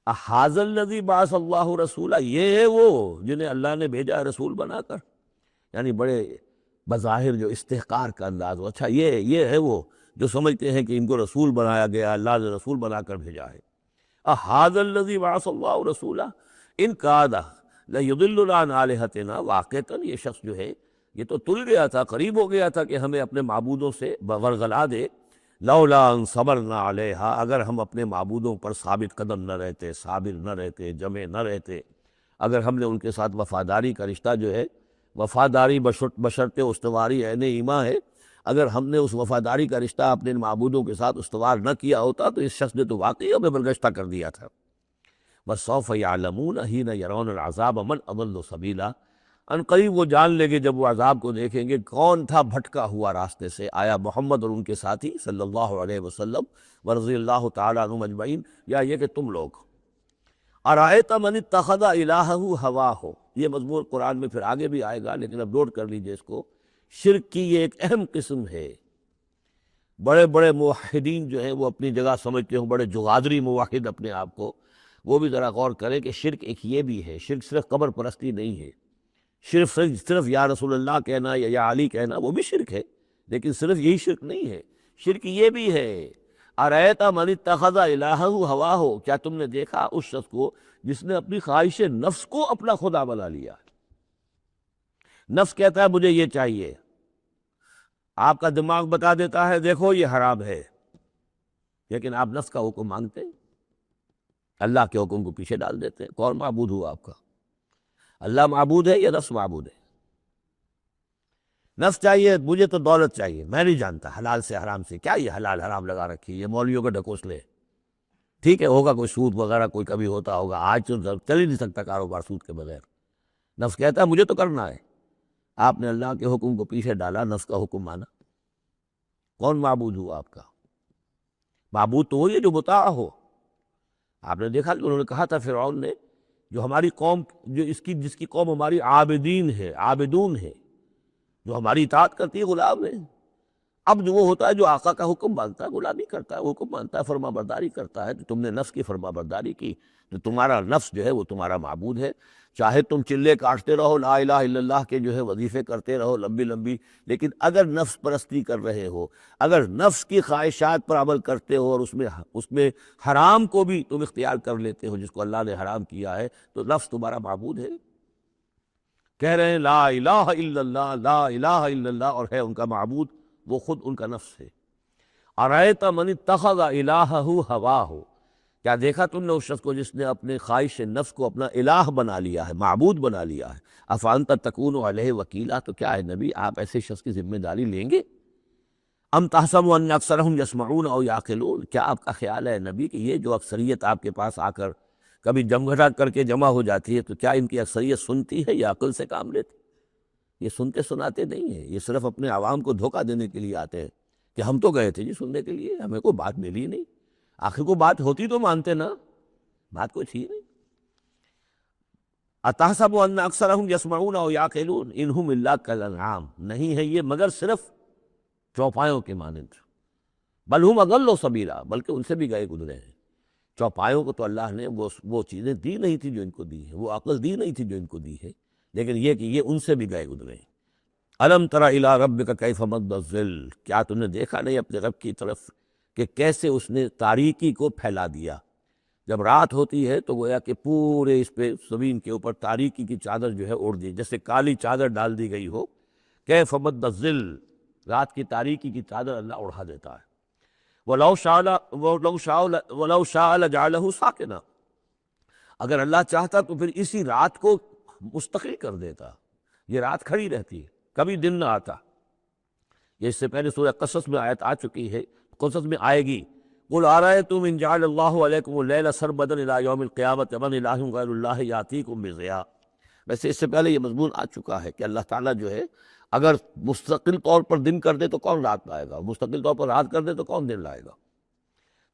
اَهَٰذَا الَّذِي بَعَثَ اللَّهُ رَسُولًا، یہ ہے وہ جنہیں اللہ نے بھیجا رسول بنا کر، یعنی بڑے بظاہر جو استحقار کا انداز ہو، اچھا یہ ہے وہ جو سمجھتے ہیں کہ ان کو رسول بنایا گیا، اللہ نے رسول بنا کر بھیجا ہے۔ اَهَٰذَا الَّذِي بَعَثَ اللَّهُ رَسُولًا إِن كَادَ لَيُضِلُّنَا عَنْ آلِهَتِنَا، واقعتاً یہ شخص جو ہے یہ تو تل گیا تھا، قریب ہو گیا تھا کہ ہمیں اپنے معبودوں سے ورغلا دے۔ لولا ان صبرنا علیہا، اگر ہم اپنے معبودوں پر ثابت قدم نہ رہتے، صابر نہ رہتے، جمع نہ رہتے، اگر ہم نے ان کے ساتھ وفاداری کا رشتہ جو ہے، وفاداری بشرط استواری عین ایمان ہے، اگر ہم نے اس وفاداری کا رشتہ اپنے معبودوں کے ساتھ استوار نہ کیا ہوتا تو اس شخص نے تو واقعی ہمیں برگشتہ کر دیا تھا۔ وَسَوْفَ يَعْلَمُونَ حِينَ يَرَوْنَ الْعَذَابَ مَنْ أَضَلُّ سَبِيلًا، ان قریب وہ جان لیں گے جب وہ عذاب کو دیکھیں گے کون تھا بھٹکا ہوا راستے سے۔ آیا محمد اور ان کے ساتھی صلی اللہ علیہ وسلم ورضی اللہ تعالیٰ عنہم اجمعین، یا یہ کہ تم لوگ؟ ارأیت من اتخذ الہہ ہواہ، یہ مضمون قرآن میں پھر آگے بھی آئے گا، لیکن اب نوٹ کر لیجئے اس کو۔ شرک کی یہ ایک اہم قسم ہے۔ بڑے بڑے موحدین جو ہیں وہ اپنی جگہ سمجھتے ہوں، بڑے جغادری موحد اپنے آپ کو، وہ بھی ذرا غور کریں کہ شرک ایک یہ بھی ہے۔ شرک صرف قبر پرستی نہیں ہے، صرف یا رسول اللہ کہنا یا علی کہنا وہ بھی شرک ہے، لیکن صرف یہی شرک نہیں ہے، شرک یہ بھی ہے۔ ارأیت من اتخذ الہہ ہواہ، کیا تم نے دیکھا اس شخص کو جس نے اپنی خواہش نفس کو اپنا خدا بنا لیا؟ نفس کہتا ہے مجھے یہ چاہیے، آپ کا دماغ بتا دیتا ہے دیکھو یہ حرام ہے، لیکن آپ نفس کا حکم مانگتے ہیں، اللہ کے حکم کو پیچھے ڈال دیتے ہیں۔ کون معبود ہوا آپ کا؟ اللہ معبود ہے یا نفس معبود ہے؟ نفس چاہیے مجھے تو دولت چاہیے، میں نہیں جانتا حلال سے حرام سے، کیا یہ حلال حرام لگا رکھی، یہ مولویوں کا ڈھکوسلے۔ ٹھیک ہے ہوگا کوئی سود وغیرہ کوئی کبھی ہوتا ہوگا، آج تو چل ہی نہیں سکتا کاروبار سود کے بغیر۔ نفس کہتا ہے مجھے تو کرنا ہے، آپ نے اللہ کے حکم کو پیچھے ڈالا، نفس کا حکم مانا۔ کون معبود ہوا آپ کا؟ معبود تو وہی ہے جو مطاع ہو۔ آپ نے دیکھا کہ انہوں نے کہا تھا فرعون نے، جو ہماری قوم جو جس کی قوم ہماری عابدین ہے، عابدون ہے، جو ہماری اطاعت کرتی ہے، غلام ہے۔ اب جو وہ ہوتا ہے جو آقا کا حکم مانتا ہے، غلامی کرتا ہے، حکم مانتا ہے، فرما برداری کرتا ہے، تو تم نے نفس کی فرما برداری کی تو تمہارا نفس جو ہے وہ تمہارا معبود ہے۔ چاہے تم چلے کاٹتے رہو، لا الہ الا اللہ کے جو ہے وظیفے کرتے رہو لمبی لمبی، لیکن اگر نفس پرستی کر رہے ہو، اگر نفس کی خواہشات پر عمل کرتے ہو اور اس میں حرام کو بھی تم اختیار کر لیتے ہو جس کو اللہ نے حرام کیا ہے، تو نفس تمہارا معبود ہے۔ کہہ رہے ہیں لا الہ الا اللہ، لا الہ الا اللہ، اور ہے ان کا معبود وہ خود ان کا نفس ہے۔ ارأیت من اتخذ الہہ ہواہ، کیا دیکھا تم نے اس شخص کو جس نے اپنے خواہش نفس کو اپنا الہ بنا لیا ہے، معبود بنا لیا ہے۔ افانت تکون علیہ وکیلا، تو کیا ہے نبی آپ ایسے شخص کی ذمہ داری لیں گے؟ ام تحسب ان اکثرہم یسمعون او یعقلون، کیا آپ کا خیال ہے نبی کہ یہ جو اکثریت آپ کے پاس آ کر کبھی جمگھٹا کر کے جمع ہو جاتی ہے، تو کیا ان کی اکثریت سنتی ہے یا عقل سے کام لیتی؟ یہ سنتے سناتے نہیں ہیں، یہ صرف اپنے عوام کو دھوکہ دینے کے لیے آتے ہیں کہ ہم تو گئے تھے جی سننے کے لیے، ہمیں کوئی بات ملی نہیں۔ آخر کو بات ہوتی تو مانتے نا، بات کوئی تھی نہیں۔ اتحسب ان اکثرہم یسمعون او یعقلون ان ھم الا کالانعام، نہیں ہے یہ مگر صرف چوپایوں کے مانند، بل ھم اضل سبیلا، بلکہ ان سے بھی گئے گزرے ہیں۔ چوپایوں کو تو اللہ نے وہ چیزیں دی نہیں تھی جو ان کو دی ہیں، وہ عقل دی نہیں تھی جو ان کو دی ہے، لیکن یہ کہ یہ ان سے بھی گئے گزرے ہیں۔ الم تر الی ربک کیف مد الظل، کیا تم نے دیکھا نہیں اپنے رب کی طرف کہ کیسے اس نے تاریکی کو پھیلا دیا؟ جب رات ہوتی ہے تو گویا کہ پورے اس پہ زمین کے اوپر تاریکی کی چادر جو ہے اوڑھ دی، جیسے کالی چادر ڈال دی گئی ہو۔ کیف مد الظل، رات کی تاریکی کی چادر اللہ اڑا دیتا ہے۔ وَلَوْ شَاءَ لَجَعَلَهُ سَاكِنًا، اگر اللہ چاہتا تو پھر اسی رات کو مستقل کر دیتا، یہ رات کھڑی رہتی ہے، کبھی دن نہ آتا۔ یہ اس سے پہلے سورہ قصص میں آیت آ چکی ہے، قصص میں آئے گی۔ قُلْ أَرَأَيْتُمْ إِنْ جَعَلَ اللَّهُ عَلَيْكُمُ اللَّيْلَ سَرْمَدًا إِلَىٰ يَوْمِ الْقِيَامَةِ مَنْ إِلَٰهٌ غَيْرُ اللَّهِ يَأْتِيكُمْ بِضِيَاءٍ۔ ویسے اس سے پہلے یہ مضمون آ چکا ہے کہ اللہ تعالیٰ جو ہے اگر مستقل طور پر دن کر دے تو کون رات لائے گا، مستقل طور پر رات کر دے تو کون دن لائے گا؟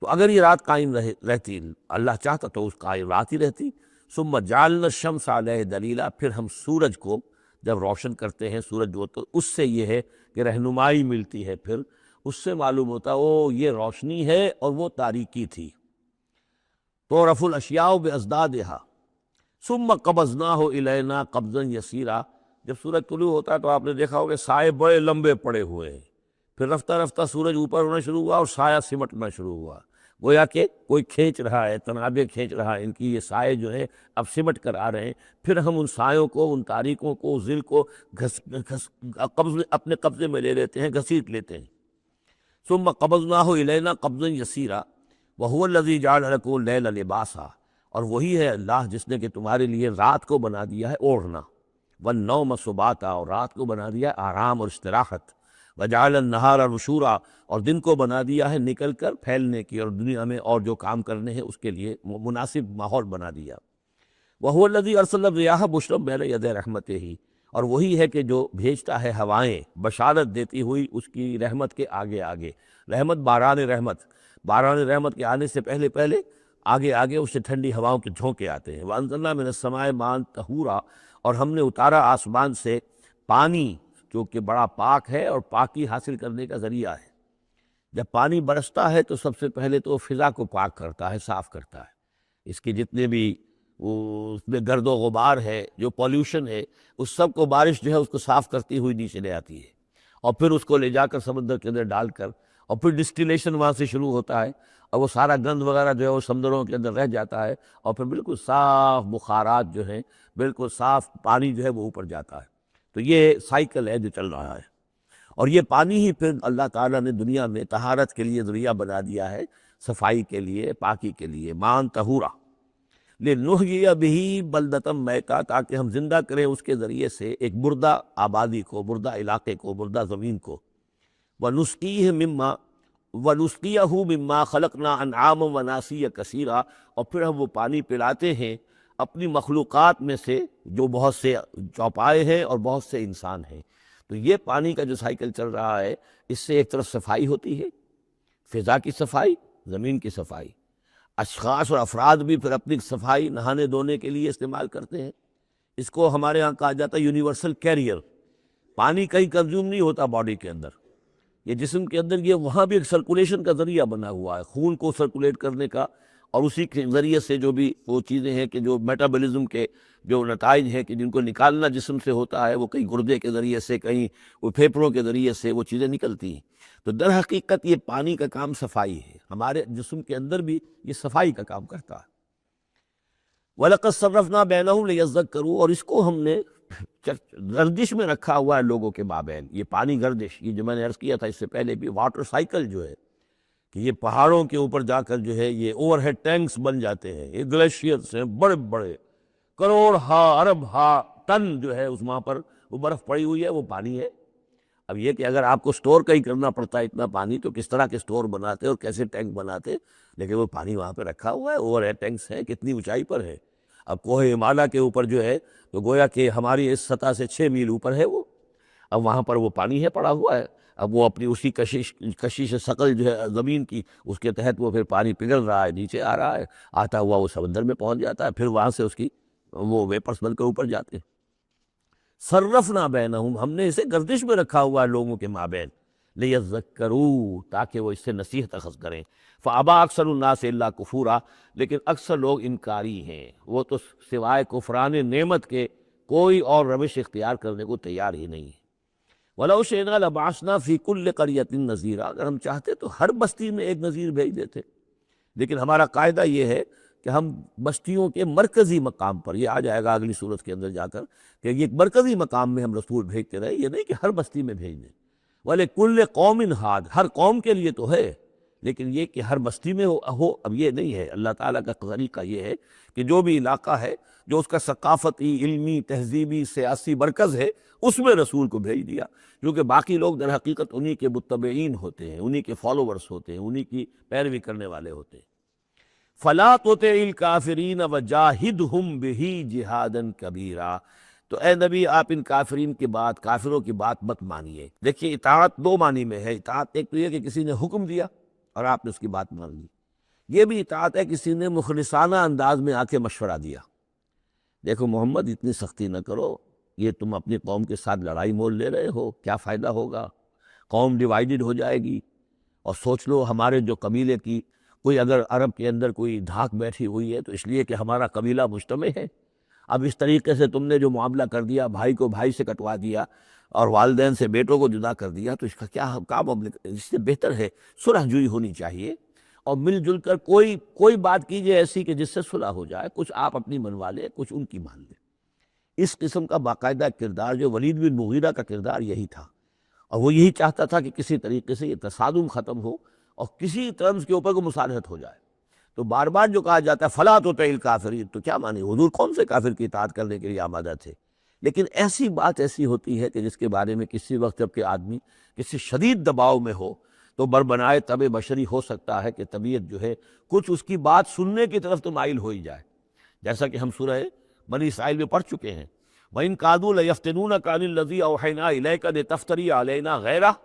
تو اگر یہ رات قائم رہتی، اللہ چاہتا تو اس قائم رات ہی رہتی۔ ثم جعلنا الشمس علیہ دلیلا، پھر ہم سورج کو جب روشن کرتے ہیں، سورج وہ تو اس سے یہ ہے کہ رہنمائی ملتی ہے، پھر اس سے معلوم ہوتا وہ یہ روشنی ہے اور وہ تاریکی تھی۔ تو رف الاشیاء بازدادہا ثم قبضناہ الینا قبضا یسیرا، جب سورج طلوع ہوتا ہے تو آپ نے دیکھا ہوگا سائے بڑے لمبے پڑے ہوئے ہیں، پھر رفتہ رفتہ سورج اوپر ہونا شروع ہوا اور سایہ سمٹنا شروع ہوا، گویا کہ کوئی کھینچ رہا ہے، تنابیں کھینچ رہا ہے، ان کی یہ سائے جو ہے اب سمٹ کر آ رہے ہیں۔ پھر ہم ان سایوں کو، ان تاریکوں کو، ظل کو اپنے قبضے میں لے لیتے ہیں، گھسیٹ لیتے ہیں۔ ثم قبضناہ الینا قبضا یسیرا وہو الذی جعل لکم اللیل لباسا، اور وہی ہے اللہ جس نے کہ تمہارے لیے رات کو بنا دیا ہے اوڑھنا، والنوم سباتا، اور رات کو بنا دیا ہے آرام اور استراحت، وجعل النہار نشورا، اور دن کو بنا دیا ہے نکل کر پھیلنے کی، اور دنیا میں اور جو کام کرنے ہیں اس کے لیے مناسب ماحول بنا دیا۔ وَهُوَ الَّذِي أَرْسَلَ الرِّيَاحَ بُشْرًا بَيْنَ يَدَيْ رَحْمَتِهِ، اور وہی ہے کہ جو بھیجتا ہے ہوائیں بشارت دیتی ہوئی اس کی رحمت کے آگے آگے۔ رحمت باران رحمت کے آنے سے پہلے پہلے آگے آگے اس سے ٹھنڈی ہواؤں کے جھونکے آتے ہیں۔ وَأَنزَلْنَا مِنَ السَّمَاءِ مَاءً طَهُورًا، اور ہم نے اتارا آسمان سے پانی جو کہ بڑا پاک ہے اور پاکی حاصل کرنے کا ذریعہ ہے۔ جب پانی برستا ہے تو سب سے پہلے تو فضا کو پاک کرتا ہے، صاف کرتا ہے، اس کے جتنے بھی اس میں گرد و غبار ہے، جو پولیوشن ہے، اس سب کو بارش جو ہے اس کو صاف کرتی ہوئی نیچے لے آتی ہے، اور پھر اس کو لے جا کر سمندر کے اندر ڈال کر، اور پھر ڈسٹیلیشن وہاں سے شروع ہوتا ہے، اور وہ سارا گند وغیرہ جو ہے وہ سمندروں کے اندر رہ جاتا ہے، اور پھر بالکل صاف بخارات جو ہیں، بالکل صاف پانی جو ہے وہ اوپر جاتا ہے۔ تو یہ سائیکل ہے جو چل رہا ہے، اور یہ پانی ہی پھر اللہ تعالیٰ نے دنیا میں طہارت کے لیے ذریعہ بنا دیا ہے، صفائی کے لیے، پاکی کے لیے، ماء طہورا لِنُحْيِيَ بِهِ بَلْدَةً مَيْتًا، تاکہ ہم زندہ کریں اس کے ذریعے سے ایک مردہ آبادی کو، مردہ علاقے کو، مردہ زمین کو۔ وَنُسْقِيَهُ مِمَّا خَلَقْنَا أَنْعَامًا وَأَنَاسِيَّ كَثِيرًا، اور پھر ہم وہ پانی پلاتے ہیں اپنی مخلوقات میں سے جو بہت سے چوپائے ہیں اور بہت سے انسان ہیں۔ تو یہ پانی کا جو سائیکل چل رہا ہے، اس سے ایک طرف صفائی ہوتی ہے، فضا کی صفائی، زمین کی صفائی، اشخاص اور افراد بھی پھر اپنی صفائی نہانے دھونے کے لیے استعمال کرتے ہیں۔ اس کو ہمارے ہاں کہا جاتا ہے یونیورسل کیریئر۔ پانی کہیں کنزیوم نہیں ہوتا باڈی کے اندر، یہ جسم کے اندر، یہ وہاں بھی ایک سرکولیشن کا ذریعہ بنا ہوا ہے، خون کو سرکولیٹ کرنے کا، اور اسی کے ذریعے سے جو بھی وہ چیزیں ہیں کہ جو میٹابولزم کے جو نتائج ہیں کہ جن کو نکالنا جسم سے ہوتا ہے، وہ کہیں گردے کے ذریعے سے، کہیں وہ پھیپھڑوں کے ذریعے سے وہ چیزیں نکلتی ہیں۔ تو در حقیقت یہ پانی کا کام صفائی ہے، ہمارے جسم کے اندر بھی یہ صفائی کا کام کرتا ہے۔ وَلَقَدْ صَرَّفْنَا بَيْنَهُمْ لِيَذَّكَّرُوا، اور اس کو ہم نے گردش میں رکھا ہوا ہے لوگوں کے مابین۔ یہ پانی گردش، یہ جو میں نے عرض کیا تھا اس سے پہلے بھی، واٹر سائیکل جو ہے کہ یہ پہاڑوں کے اوپر جا کر جو ہے یہ اوور ہیڈ ٹینکس بن جاتے ہیں، یہ گلیشیئرس ہیں بڑے بڑے، کروڑ ارب ٹن جو ہے اس وہاں پر وہ برف پڑی ہوئی ہے، وہ پانی ہے۔ اب یہ کہ اگر آپ کو سٹور کہیں کرنا پڑتا ہے اتنا پانی، تو کس طرح کے سٹور بناتے اور کیسے ٹینک بناتے، لیکن وہ پانی وہاں پہ رکھا ہوا ہے، اوور ہیڈ ٹینکس ہیں، کتنی اونچائی پر ہے۔ اب کوہ ہمالیہ کے اوپر جو ہے تو گویا کہ ہماری اس سطح سے 6 میل اوپر ہے وہ، اب وہاں پر وہ پانی ہے پڑا ہوا ہے، اب وہ اپنی اسی کشش ثقل جو ہے زمین کی، اس کے تحت وہ پھر پانی پگھل رہا ہے، نیچے آ رہا ہے، آتا ہوا وہ سمندر میں پہنچ جاتا ہے، پھر وہاں سے اس کی وہ ویپرس بن کر اوپر جاتے ہیں۔ صرفنا بینہم، ہم نے اسے گردش میں رکھا ہوا ہے لوگوں کے مابین، لیذکروا، تاکہ وہ اس سے نصیحت اخذ کریں۔ فابا اکثر الناس الا کفورا، لیکن اکثر لوگ انکاری ہیں، وہ تو سوائے کفران نعمت کے کوئی اور روش اختیار کرنے کو تیار ہی نہیں ہے۔ وَلَوْ شِئْنَا لَبَعَثْنَا فِي كُلِّ قَرْيَةٍ نَذِيرًا، اگر ہم چاہتے تو ہر بستی میں ایک نذیر بھیج دیتے، لیکن ہمارا قاعدہ یہ ہے کہ ہم بستیوں کے مرکزی مقام پر، یہ آ جائے گا اگلی صورت کے اندر جا کر، کہ یہ ایک مرکزی مقام میں ہم رسول بھیجتے رہے، یہ نہیں کہ ہر بستی میں بھیج دیں۔ وَلِكُلِّ قَوْمٍ ہَادٍ، ہر قوم کے لیے تو ہے، لیکن یہ کہ ہر بستی میں ہو اب یہ نہیں ہے۔ اللہ تعالیٰ کا طریقہ یہ ہے کہ جو بھی علاقہ ہے، جو اس کا ثقافتی، علمی، تہذیبی، سیاسی مرکز ہے، اس میں رسول کو بھیج دیا، کیونکہ باقی لوگ در حقیقت انہی کے متبعین ہوتے ہیں، انہی کے فالوورز ہوتے ہیں، انہی کی پیروی کرنے والے ہوتے ہیں۔ فَلَا تُطِعِ الْكَافِرِينَ وَجَاهِدْهُمْ بِهِ جِهَادًا كَبِيرًا، تو اے نبی آپ ان کافرین کی بات، کافروں کی بات مت مانیے۔ دیکھیے اطاعت دو معنی میں ہے، اطاعت ایک تو یہ کہ کسی نے حکم دیا اور آپ نے اس کی بات مان لی، یہ بھی اطاعت ہے کسی نے مخلصانہ انداز میں آ کے مشورہ دیا، دیکھو محمد اتنی سختی نہ کرو، یہ تم اپنی قوم کے ساتھ لڑائی مول لے رہے ہو، کیا فائدہ ہوگا، قوم ڈیوائیڈڈ ہو جائے گی، اور سوچ لو ہمارے جو قبیلے کی کوئی اگر عرب کے اندر کوئی دھاک بیٹھی ہوئی ہے تو اس لیے کہ ہمارا قبیلہ مجتمع ہے، اب اس طریقے سے تم نے جو معاملہ کر دیا، بھائی کو بھائی سے کٹوا دیا اور والدین سے بیٹوں کو جدا کر دیا، تو اس کا کیا کام، اس سے بہتر ہے صلح جوئی ہونی چاہیے، اور مل جل کر کوئی بات کیجئے ایسی کہ جس سے صلح ہو جائے، کچھ آپ اپنی منوا لیں، کچھ ان کی مان لیں۔ اس قسم کا باقاعدہ کردار جو ولید بن مغیرہ کا کردار یہی تھا، اور وہ یہی چاہتا تھا کہ کسی طریقے سے یہ تصادم ختم ہو اور کسی ٹرمز کے اوپر کو مصالحت ہو جائے۔ تو بار بار جو کہا جاتا ہے فَلَا تُطِعِ الْكَافِرِينَ، تو کیا معنی، حضور کون سے کافر کی اطاعت کرنے کے لیے آمادہ تھے؟ لیکن ایسی بات ایسی ہوتی ہے کہ جس کے بارے میں کسی وقت جب کہ آدمی کسی شدید دباؤ میں ہو تو بربنائے طب بشری ہو سکتا ہے کہ طبیعت جو ہے کچھ اس کی بات سننے کی طرف تو مائل ہو ہی جائے، جیسا کہ ہم سورہ بنی اسرائیل میں پڑھ چکے ہیں، وَإِن كَادُوا لَيَفْتِنُونَكَ عَنِ الَّذِي أَوْحَيْنَا إِلَيْكَ لِتَفْتَرِيَ عَلَيْنَا غَيْرَهُ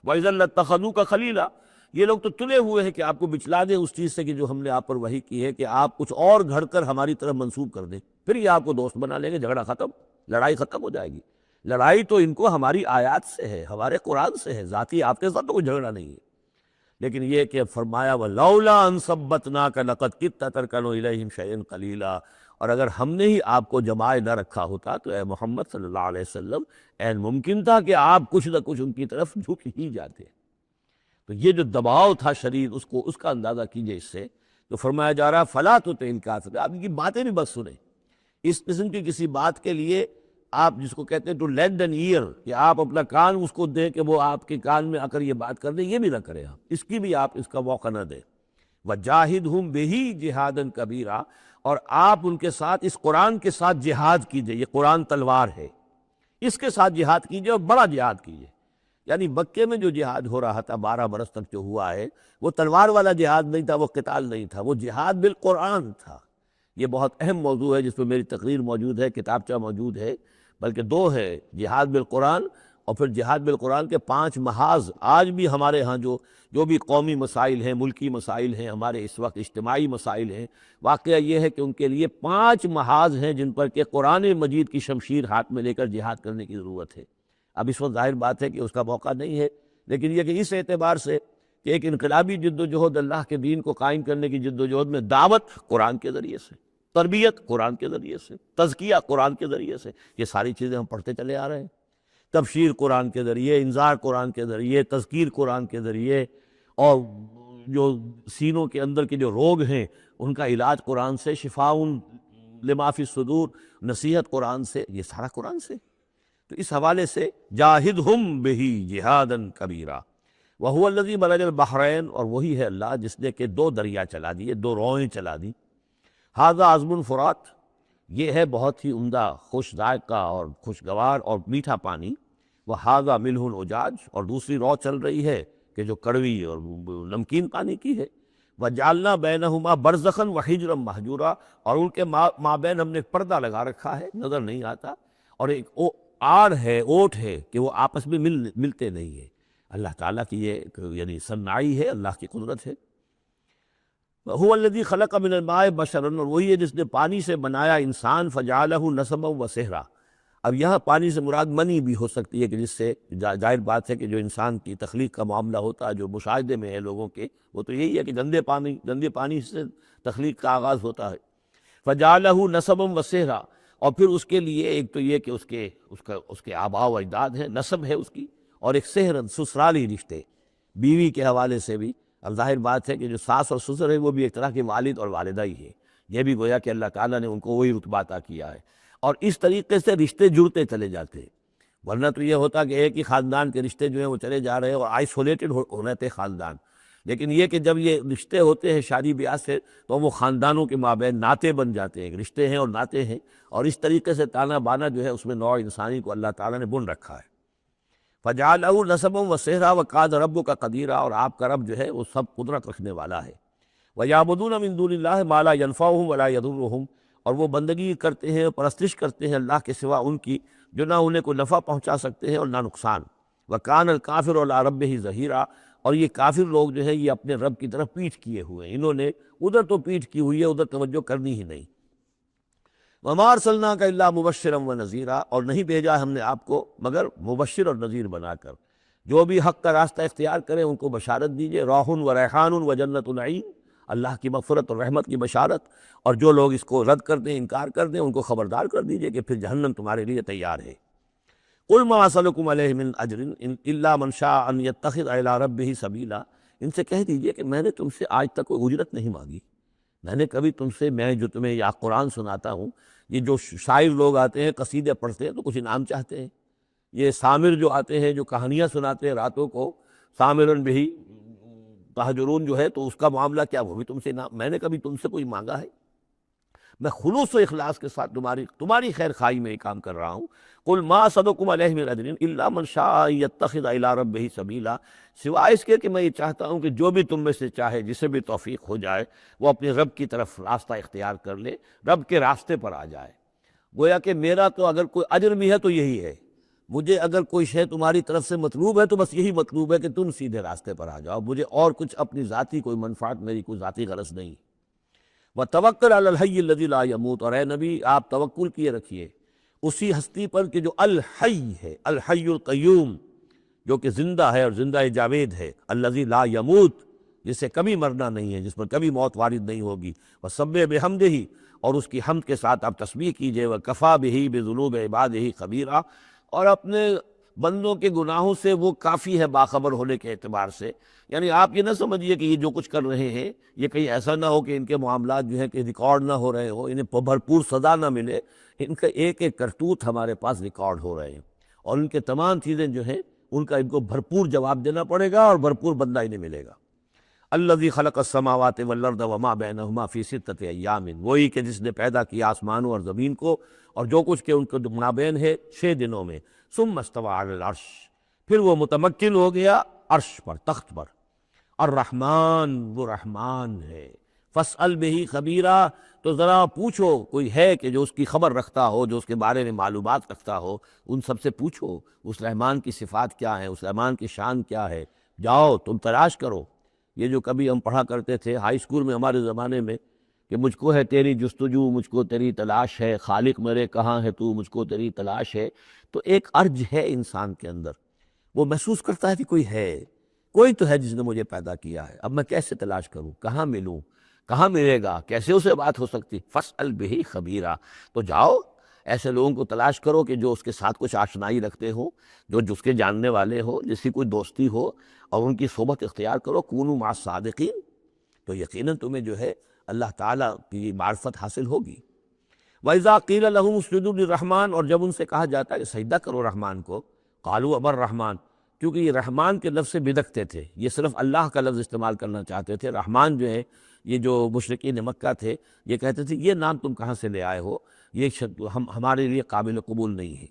وَإِذًا لَاتَّخَذُوكَ خَلِيلًا۔ یہ لوگ تو تلے ہوئے ہیں کہ آپ کو بچلا دیں اس چیز سے کہ جو ہم نے آپ پر وحی کی ہے، کہ آپ کچھ اور گھڑ کر ہماری طرف منسوب کر دیں، پھر یہ آپ کو دوست بنا لیں گے، جھگڑا ختم، لڑائی ختم ہو جائے گی۔ لڑائی تو ان کو ہماری آیات سے ہے، ہمارے قرآن سے ہے، ذاتی آپ کے ساتھ تو کوئی جھگڑا نہیں ہے۔ لیکن یہ کہ فرمایا وَلَوْلَا أَن ثَبَّتْنَاكَ لَقَدْ كِدتَّ تَرْكَنُ إِلَيْهِمْ شَيْئًا قَلِيلًا، اور اگر ہم نے ہی آپ کو جمائے نہ رکھا ہوتا تو اے محمد صلی اللہ علیہ وسلم عین ممکن تھا کہ آپ کچھ نہ کچھ ان کی طرف جھک ہی جاتے۔ تو یہ جو دباؤ تھا شدید، اس کا اندازہ کیجئے اس سے، تو فرمایا جا رہا فَلَا تُطِعِ الْكَافِرِينَ، آپ ان کی باتیں بھی بس سنیں، اس قسم کی کسی بات کے لیے آپ جس کو کہتے ہیں ٹو لینڈ این ایئر، کہ آپ اپنا کان اس کو دیں کہ وہ آپ کے کان میں آ کر یہ بات کر دیں، یہ بھی نہ کریں آپ، اس کی بھی آپ اس کا موقع نہ دیں۔ وَجَاهِدْهُمْ بِهِ جِهَادًا كَبِيرًا، اور آپ ان کے ساتھ اس قرآن کے ساتھ جہاد کیجئے، یہ قرآن تلوار ہے، اس کے ساتھ جہاد کیجئے اور بڑا جہاد کیجئے۔ یعنی مکے میں جو جہاد ہو رہا تھا 12 برس تک جو ہوا ہے، وہ تلوار والا جہاد نہیں تھا، وہ قتال نہیں تھا، وہ جہاد بالقرآن تھا۔ یہ بہت اہم موضوع ہے جس پہ میری تقریر موجود ہے، کتابچہ موجود ہے، بلکہ 2 ہے، جہاد بالقرآن اور پھر جہاد بالقرآن کے 5 محاذ۔ آج بھی ہمارے ہاں جو بھی قومی مسائل ہیں، ملکی مسائل ہیں، ہمارے اس وقت اجتماعی مسائل ہیں، واقعہ یہ ہے کہ ان کے لیے 5 محاذ ہیں جن پر کہ قرآن مجید کی شمشیر ہاتھ میں لے کر جہاد کرنے کی ضرورت ہے۔ اب اس وقت ظاہر بات ہے کہ اس کا موقع نہیں ہے، لیکن یہ کہ اس اعتبار سے کہ ایک انقلابی جد و جہد اللہ کے دین کو قائم کرنے کی جد و جہد میں دعوت قرآن کے ذریعے سے، تربیت قرآن کے ذریعے سے، تزکیہ قرآن کے ذریعے سے، یہ ساری چیزیں ہم پڑھتے چلے آ رہے ہیں۔ تبشیر قرآن کے ذریعے، انذار قرآن کے ذریعے، تذکیر قرآن کے ذریعے، اور جو سینوں کے اندر کے جو روگ ہیں ان کا علاج قرآن سے، شفاء لما فی الصدور، نصیحت قرآن سے، یہ سارا قرآن سے۔ تو اس حوالے سے جاہدہم بہ جہادا کبیرا وہو الذی مرج البحرین، اور وہی ہے اللہ جس نے کہ 2 دریا چلا دیے، 2 روئیں چلا دی۔ ھذا عذب فرات، یہ ہے بہت ہی عمدہ خوش ذائقہ اور خوشگوار اور میٹھا پانی۔ وھذا ملح اجاج، اور دوسری رو چل رہی ہے کہ جو کڑوی اور نمکین پانی کی ہے۔ وجعلنا بینہما برزخا وحجرا مہجورا، اور ان کے مابین ہم نے پردہ لگا رکھا ہے، نظر نہیں آتا، اور ایک آڑ ہے، اوٹ ہے کہ وہ آپس میں ملتے نہیں ہیں۔ اللہ تعالیٰ کی یہ یعنی صنائی ہے، اللہ کی قدرت ہے۔ هو الذی خلق من الماء بشرا، اور وہی ہے جس نے پانی سے بنایا انسان، فجعلہ نسبا وصہرا۔ اب یہاں پانی سے مراد منی بھی ہو سکتی ہے کہ جس سے ظاہر بات ہے کہ جو انسان کی تخلیق کا معاملہ ہوتا ہے، جو مشاہدے میں ہے لوگوں کے، وہ تو یہی ہے کہ گندے پانی سے تخلیق کا آغاز ہوتا ہے۔ فجعلہ نسبا وصہرا، اور پھر اس کے لیے ایک تو یہ کہ اس کے آباء و اجداد ہیں، نسب ہے اس کی، اور ایک سہرن سسرالی رشتے، بیوی کے حوالے سے بھی۔ اب ظاہر بات ہے کہ جو ساس اور سسر ہے وہ بھی ایک طرح کے والد اور والدہ ہی ہے، یہ بھی گویا کہ اللہ تعالیٰ نے ان کو وہی رتبہ عطا کیا ہے، اور اس طریقے سے رشتے جڑتے چلے جاتے ہیں۔ ورنہ تو یہ ہوتا کہ ایک ہی خاندان کے رشتے جو ہیں وہ چلے جا رہے ہیں اور آئسولیٹڈ ہو رہے تھے خاندان، لیکن یہ کہ جب یہ رشتے ہوتے ہیں شادی بیاہ سے تو وہ خاندانوں کے مابین ناطے بن جاتے ہیں، رشتے ہیں اور ناطے ہیں، اور اس طریقے سے تانا بانا جو ہے اس میں نوع انسانی کو اللہ تعالیٰ نے بن رکھا ہے۔ فجعلہ نسبا وصہرا وکان ربک قدیرا، اور آپ کا رب جو ہے وہ سب قدرت رکھنے والا ہے۔ ویعبدون من دون اللہ ما لا ینفعہم ولا یضرہم، اور وہ بندگی کرتے ہیں، پرستش کرتے ہیں اللہ کے سوا ان کی جو نہ انہیں کوئی نفع پہنچا سکتے ہیں اور نہ نقصان۔ وکان الکافر علی ربہ ظہیرا، اور یہ کافر لوگ جو ہے یہ اپنے رب کی طرف پیٹھ کیے ہوئے ہیں، انہوں نے ادھر تو پیٹھ کی ہوئی ہے، ادھر توجہ کرنی ہی نہیں۔ وما ارسلناک الا مبشرا ونذیرا، اور نہیں بھیجا ہم نے آپ کو مگر مبشر اور نذیر بنا کر، جو بھی حق کا راستہ اختیار کریں ان کو بشارت دیجئے، روح و ریحان و جنت نعیم، اللہ کی مغفرت اور رحمت کی بشارت، اور جو لوگ اس کو رد کر دیں، انکار کر دیں، ان کو خبردار کر دیجئے کہ پھر جہنم تمہارے لیے تیار ہے۔ قل ما اسألکم علیہ من اجر الا من شاء ان یتخذ الی ربہ سبیلا، ان سے کہہ دیجئے کہ میں نے تم سے آج تک کوئی اجرت نہیں مانگی، میں نے کبھی تم سے، میں جو تمہیں یا قرآن سناتا ہوں، یہ جو شاعر لوگ آتے ہیں قصیدے پڑھتے ہیں تو کچھ انعام چاہتے ہیں، یہ سامر جو آتے ہیں جو کہانیاں سناتے ہیں راتوں کو، سامرن بھی تہجرون جو ہے، تو اس کا معاملہ کیا، وہ بھی تم سے انعام، میں نے کبھی تم سے کوئی مانگا ہے؟ میں خلوص و اخلاص کے ساتھ تمہاری خیر خواہی میں یہ کام کر رہا ہوں۔ قل ما اسألکم علیہ من اجر الا من شاء ان یتخذ الی ربہ سبیلا، سوائے اس کے کہ میں یہ چاہتا ہوں کہ جو بھی تم میں سے چاہے، جسے بھی توفیق ہو جائے، وہ اپنے رب کی طرف راستہ اختیار کر لے، رب کے راستے پر آ جائے۔ گویا کہ میرا تو اگر کوئی اجر بھی ہے تو یہی ہے، مجھے اگر کوئی شے تمہاری طرف سے مطلوب ہے تو بس یہی مطلوب ہے کہ تم سیدھے راستے پر آ جاؤ، مجھے اور کچھ اپنی ذاتی کوئی منفعت، میری کوئی ذاتی غرض نہیں۔ وَتَوَكَّلْ عَلَى الْحَيِّ الَّذِي لَا يَمُوتُ، اور اے نبی آپ توکل کیے رکھیے اسی ہستی پر کہ جو الحی ہے، الحی القیوم، جو کہ زندہ ہے اور زندہ جاوید ہے، الذی لا یموت، جس سے کبھی مرنا نہیں ہے، جس پر کبھی موت وارد نہیں ہوگی، وَسَبِّحْ بِحَمْدِهِ، اور اس کی حمد کے ساتھ آپ تسبیح کیجئے، وَكَفَىٰ بِهِ بِذُنُوبِ عِبَادِهِ خَبِيرًا، اور اپنے بندوں کے گناہوں سے وہ کافی ہے باخبر ہونے کے اعتبار سے۔ یعنی آپ یہ نہ سمجھیے کہ یہ جو کچھ کر رہے ہیں یہ کہیں ایسا نہ ہو کہ ان کے معاملات جو ہیں کہ ریکارڈ نہ ہو رہے ہوں، انہیں بھرپور سزا نہ ملے، ان کا ایک ایک کرتوت ہمارے پاس ریکارڈ ہو رہے ہیں، اور ان کے تمام چیزیں جو ہیں ان کا ان کو بھرپور جواب دینا پڑے گا اور بھرپور بدلہ انہیں ملے گا۔ الذی خلق السماوات والارض وما بینہما فی ستۃ ایام، وہی کہ جس نے پیدا کیا آسمانوں اور زمین کو اور جو کچھ کہ ان کے مابین ہے 6 دنوں میں، ثم استوى علی العرش، پھر وہ متمکن ہو گیا عرش پر، تخت پر۔ الرحمن، وہ رحمان ہے۔ فاسأل بہ خبیرا، تو ذرا پوچھو، کوئی ہے کہ جو اس کی خبر رکھتا ہو، جو اس کے بارے میں معلومات رکھتا ہو، ان سب سے پوچھو اس رحمان کی صفات کیا ہیں، اس رحمان کی شان کیا ہے، جاؤ تم تلاش کرو۔ یہ جو کبھی ہم پڑھا کرتے تھے ہائی اسکول میں ہمارے زمانے میں کہ مجھ کو ہے تیری جستجو، مجھ کو تیری تلاش ہے، خالق میرے کہاں ہے تو، مجھ کو تیری تلاش ہے، تو ایک ارج ہے انسان کے اندر، وہ محسوس کرتا ہے کہ کوئی تو ہے جس نے مجھے پیدا کیا ہے، اب میں کیسے تلاش کروں، کہاں ملوں، کہاں ملے گا، کیسے اسے بات ہو سکتی۔ فاسأل بہ خبیرا، تو جاؤ ایسے لوگوں کو تلاش کرو کہ جو اس کے ساتھ کچھ آشنائی رکھتے ہوں، جو اس کے جاننے والے ہو، جس کی کوئی دوستی ہو، اور ان کی صحبت اختیار کرو۔ کونوا مع الصادقین، تو یقیناً تمہیں جو ہے اللہ تعالیٰ کی معرفت حاصل ہوگی۔ وَإِذَا قِيلَ لَهُمُ اسْجُدُوا لِلرَّحْمَٰنِ، اور جب ان سے کہا جاتا ہے کہ سجدہ کرو رحمان کو، قالوا ابر رحمان، کیونکہ یہ رحمان کے لفظ سے بدکتے تھے، یہ صرف اللہ کا لفظ استعمال کرنا چاہتے تھے۔ رحمان جو ہے، یہ جو مشرکین مکہ تھے یہ کہتے تھے یہ نام تم کہاں سے لے آئے ہو، یہ ہمارے لیے قابل قبول نہیں ہے۔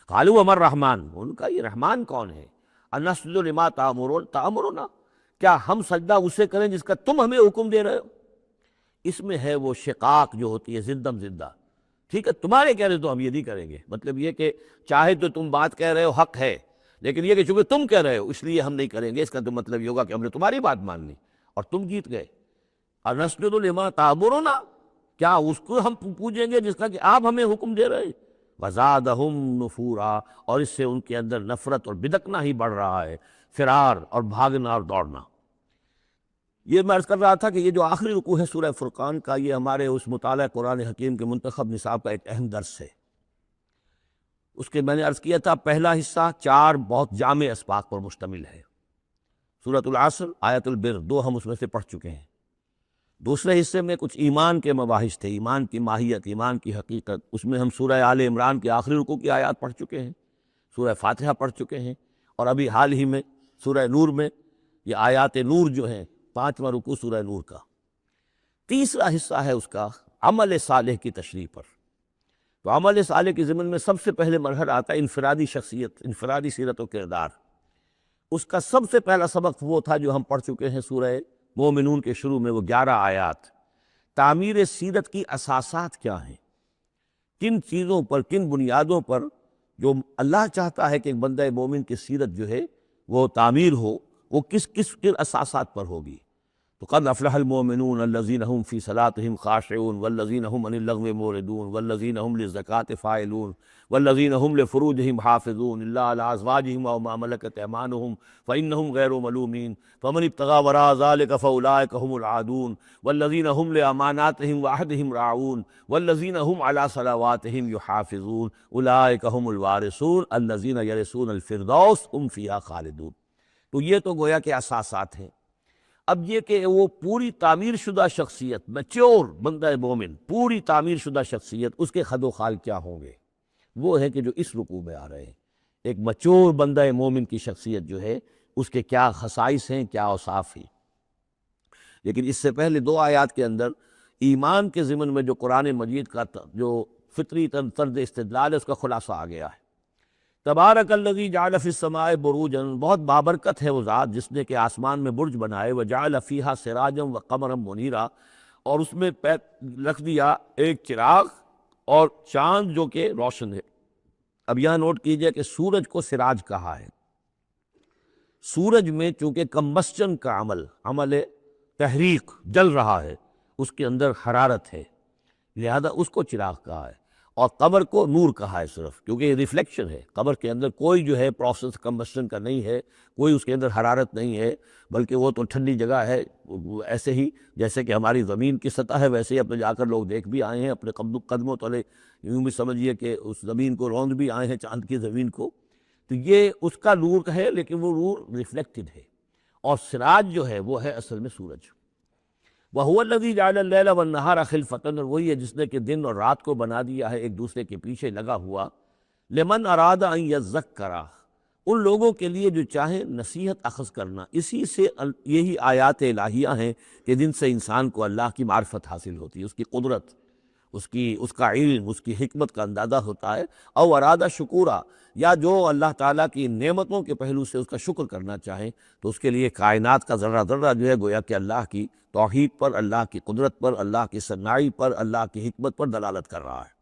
قالوا امر رحمان، ان کا یہ رحمان کون ہے؟ انسجد لما تأمرنا، کیا ہم سجدہ اسے کریں جس کا تم ہمیں حکم دے رہے ہو؟ اس میں ہے وہ شقاق جو ہوتی ہے زدم زدہ، ٹھیک ہے تمہارے کہہ رہے تو ہم یہ نہیں کریں گے، مطلب یہ کہ چاہے تو تم بات کہہ رہے ہو حق ہے، لیکن یہ کہ چونکہ تم کہہ رہے ہو اس لیے ہم نہیں کریں گے، اس کا تو مطلب یہ ہوگا کہ ہم نے تمہاری بات مان لی اور تم جیت گئے۔ انسجد لما تأمرنا، کیا اس کو ہم پوجیں گے جس کا کہ آپ ہمیں حکم دے رہے ہیں؟ وزادہم نفورا، اور اس سے ان کے اندر نفرت اور بدکنا ہی بڑھ رہا ہے، فرار اور بھاگنا اور دوڑنا۔ یہ میں عرض کر رہا تھا کہ یہ جو آخری رکوع ہے سورہ فرقان کا، یہ ہمارے اس مطالعہ قرآن حکیم کے منتخب نصاب کا ایک اہم درس ہے۔ اس کے میں نے عرض کیا تھا پہلا حصہ 4 بہت جامع اسباق پر مشتمل ہے، سورۃ العصر، آیت البر، 2 ہم اس میں سے پڑھ چکے ہیں۔ دوسرے حصے میں کچھ ایمان کے مباحث تھے، ایمان کی ماہیت، ایمان کی حقیقت، اس میں ہم سورہ آل عمران کے آخری رکوع کی آیات پڑھ چکے ہیں، سورہ فاتحہ پڑھ چکے ہیں، اور ابھی حال ہی میں سورہ نور میں یہ آیات نور جو ہیں 5واں رکوع سورہ نور کا۔ تیسرا حصہ ہے اس کا عمل صالح کی تشریح پر۔ تو عمل صالح کے ضمن میں سب سے پہلے مرحلہ آتا ہے انفرادی شخصیت، انفرادی سیرت و کردار۔ اس کا سب سے پہلا سبق وہ تھا جو ہم پڑھ چکے ہیں سورہ مومنون کے شروع میں، وہ 11 آیات۔ تعمیر سیرت کی اساسات کیا ہیں، کن چیزوں پر، کن بنیادوں پر جو اللہ چاہتا ہے کہ ایک بندہ مومن کی سیرت جو ہے وہ تعمیر ہو، وہ کس اساسات پر ہوگی۔ تو قد افلح المؤمنون الذین هم فی صلاتهم خاشعون والذین هم عن اللغو معرضون والذین هم للزکاة فاعلون والذین هم لفروجهم حافظون الا علی ازواجهم او ما ملکت ایمانهم فانهم غیر ملومین فمن ابتغى وراء ذلك فاولئک هم العادون والذین هم لاماناتهم وعهدهم راعون والذین هم علی صلواتهم یحافظون اولئک هم الوارثون الذین یرثون الفردوس هم فیہا خالدون۔ تو یہ تو گویا کہ اساسات ہیں۔ اب یہ کہ وہ پوری تعمیر شدہ شخصیت، میچور بندہ مومن، پوری تعمیر شدہ شخصیت، اس کے خد و خال کیا ہوں گے، وہ ہے کہ جو اس رکوع میں آ رہے ہیں۔ ایک میچور بندہ مومن کی شخصیت جو ہے اس کے کیا خصائص ہیں، کیا اوصاف ہیں۔ لیکن اس سے پہلے 2 آیات کے اندر ایمان کے ضمن میں جو قرآن مجید کا جو فطری طرز استدلال ہے اس کا خلاصہ آ گیا ہے۔ تبارک الذی جعل فی السماء بروجا، بہت بابرکت ہے وہ ذات جس نے کہ آسمان میں برج بنائے، وجعل فیہا سراجا وقمرا منیرا، اور اس میں رکھ دیا ایک چراغ اور چاند جو کہ روشن ہے۔ اب یہاں نوٹ کیجئے کہ سورج کو سراج کہا ہے۔ سورج میں چونکہ کمبسچن کا عمل تحریک، جل رہا ہے، اس کے اندر حرارت ہے، لہذا اس کو چراغ کہا ہے، اور قمر کو نور کہا ہے صرف، کیونکہ یہ ریفلیکشن ہے۔ قمر کے اندر کوئی جو ہے پروسیس کمبسچن کا نہیں ہے، کوئی اس کے اندر حرارت نہیں ہے، بلکہ وہ تو ٹھنڈی جگہ ہے۔ ایسے ہی جیسے کہ ہماری زمین کی سطح ہے، ویسے ہی اپنے جا کر لوگ دیکھ بھی آئے ہیں اپنے قدموں تلے، یوں بھی سمجھیے کہ اس زمین کو روند بھی آئے ہیں، چاند کی زمین کو۔ تو یہ اس کا نور ہے، لیکن وہ نور ریفلیکٹڈ ہے، اور سراج جو ہے وہ ہے اصل میں سورج۔ وَهُوَ الَّذِي جَعَلَ اللَّيْلَ وَالنَّهَارَ خِلْفَةً، اور وہی ہے جس نے کہ دن اور رات کو بنا دیا ہے ایک دوسرے کے پیچھے لگا ہوا، لِمَنْ أَرَادَ أَنْ يَذَّكَّرَ، ان لوگوں کے لیے جو چاہیں نصیحت اخذ کرنا۔ اسی سے یہی آیات الہیہ ہیں کہ جن سے انسان کو اللہ کی معرفت حاصل ہوتی ہے، اس کی قدرت، اس کا علم، اس کی حکمت کا اندازہ ہوتا ہے۔ او ارادہ شکورا، یا جو اللہ تعالیٰ کی نعمتوں کے پہلو سے اس کا شکر کرنا چاہیں تو اس کے لیے کائنات کا ذرہ ذرہ جو ہے گویا کہ اللہ کی توحید پر، اللہ کی قدرت پر، اللہ کی صنائی پر، اللہ کی حکمت پر دلالت کر رہا ہے۔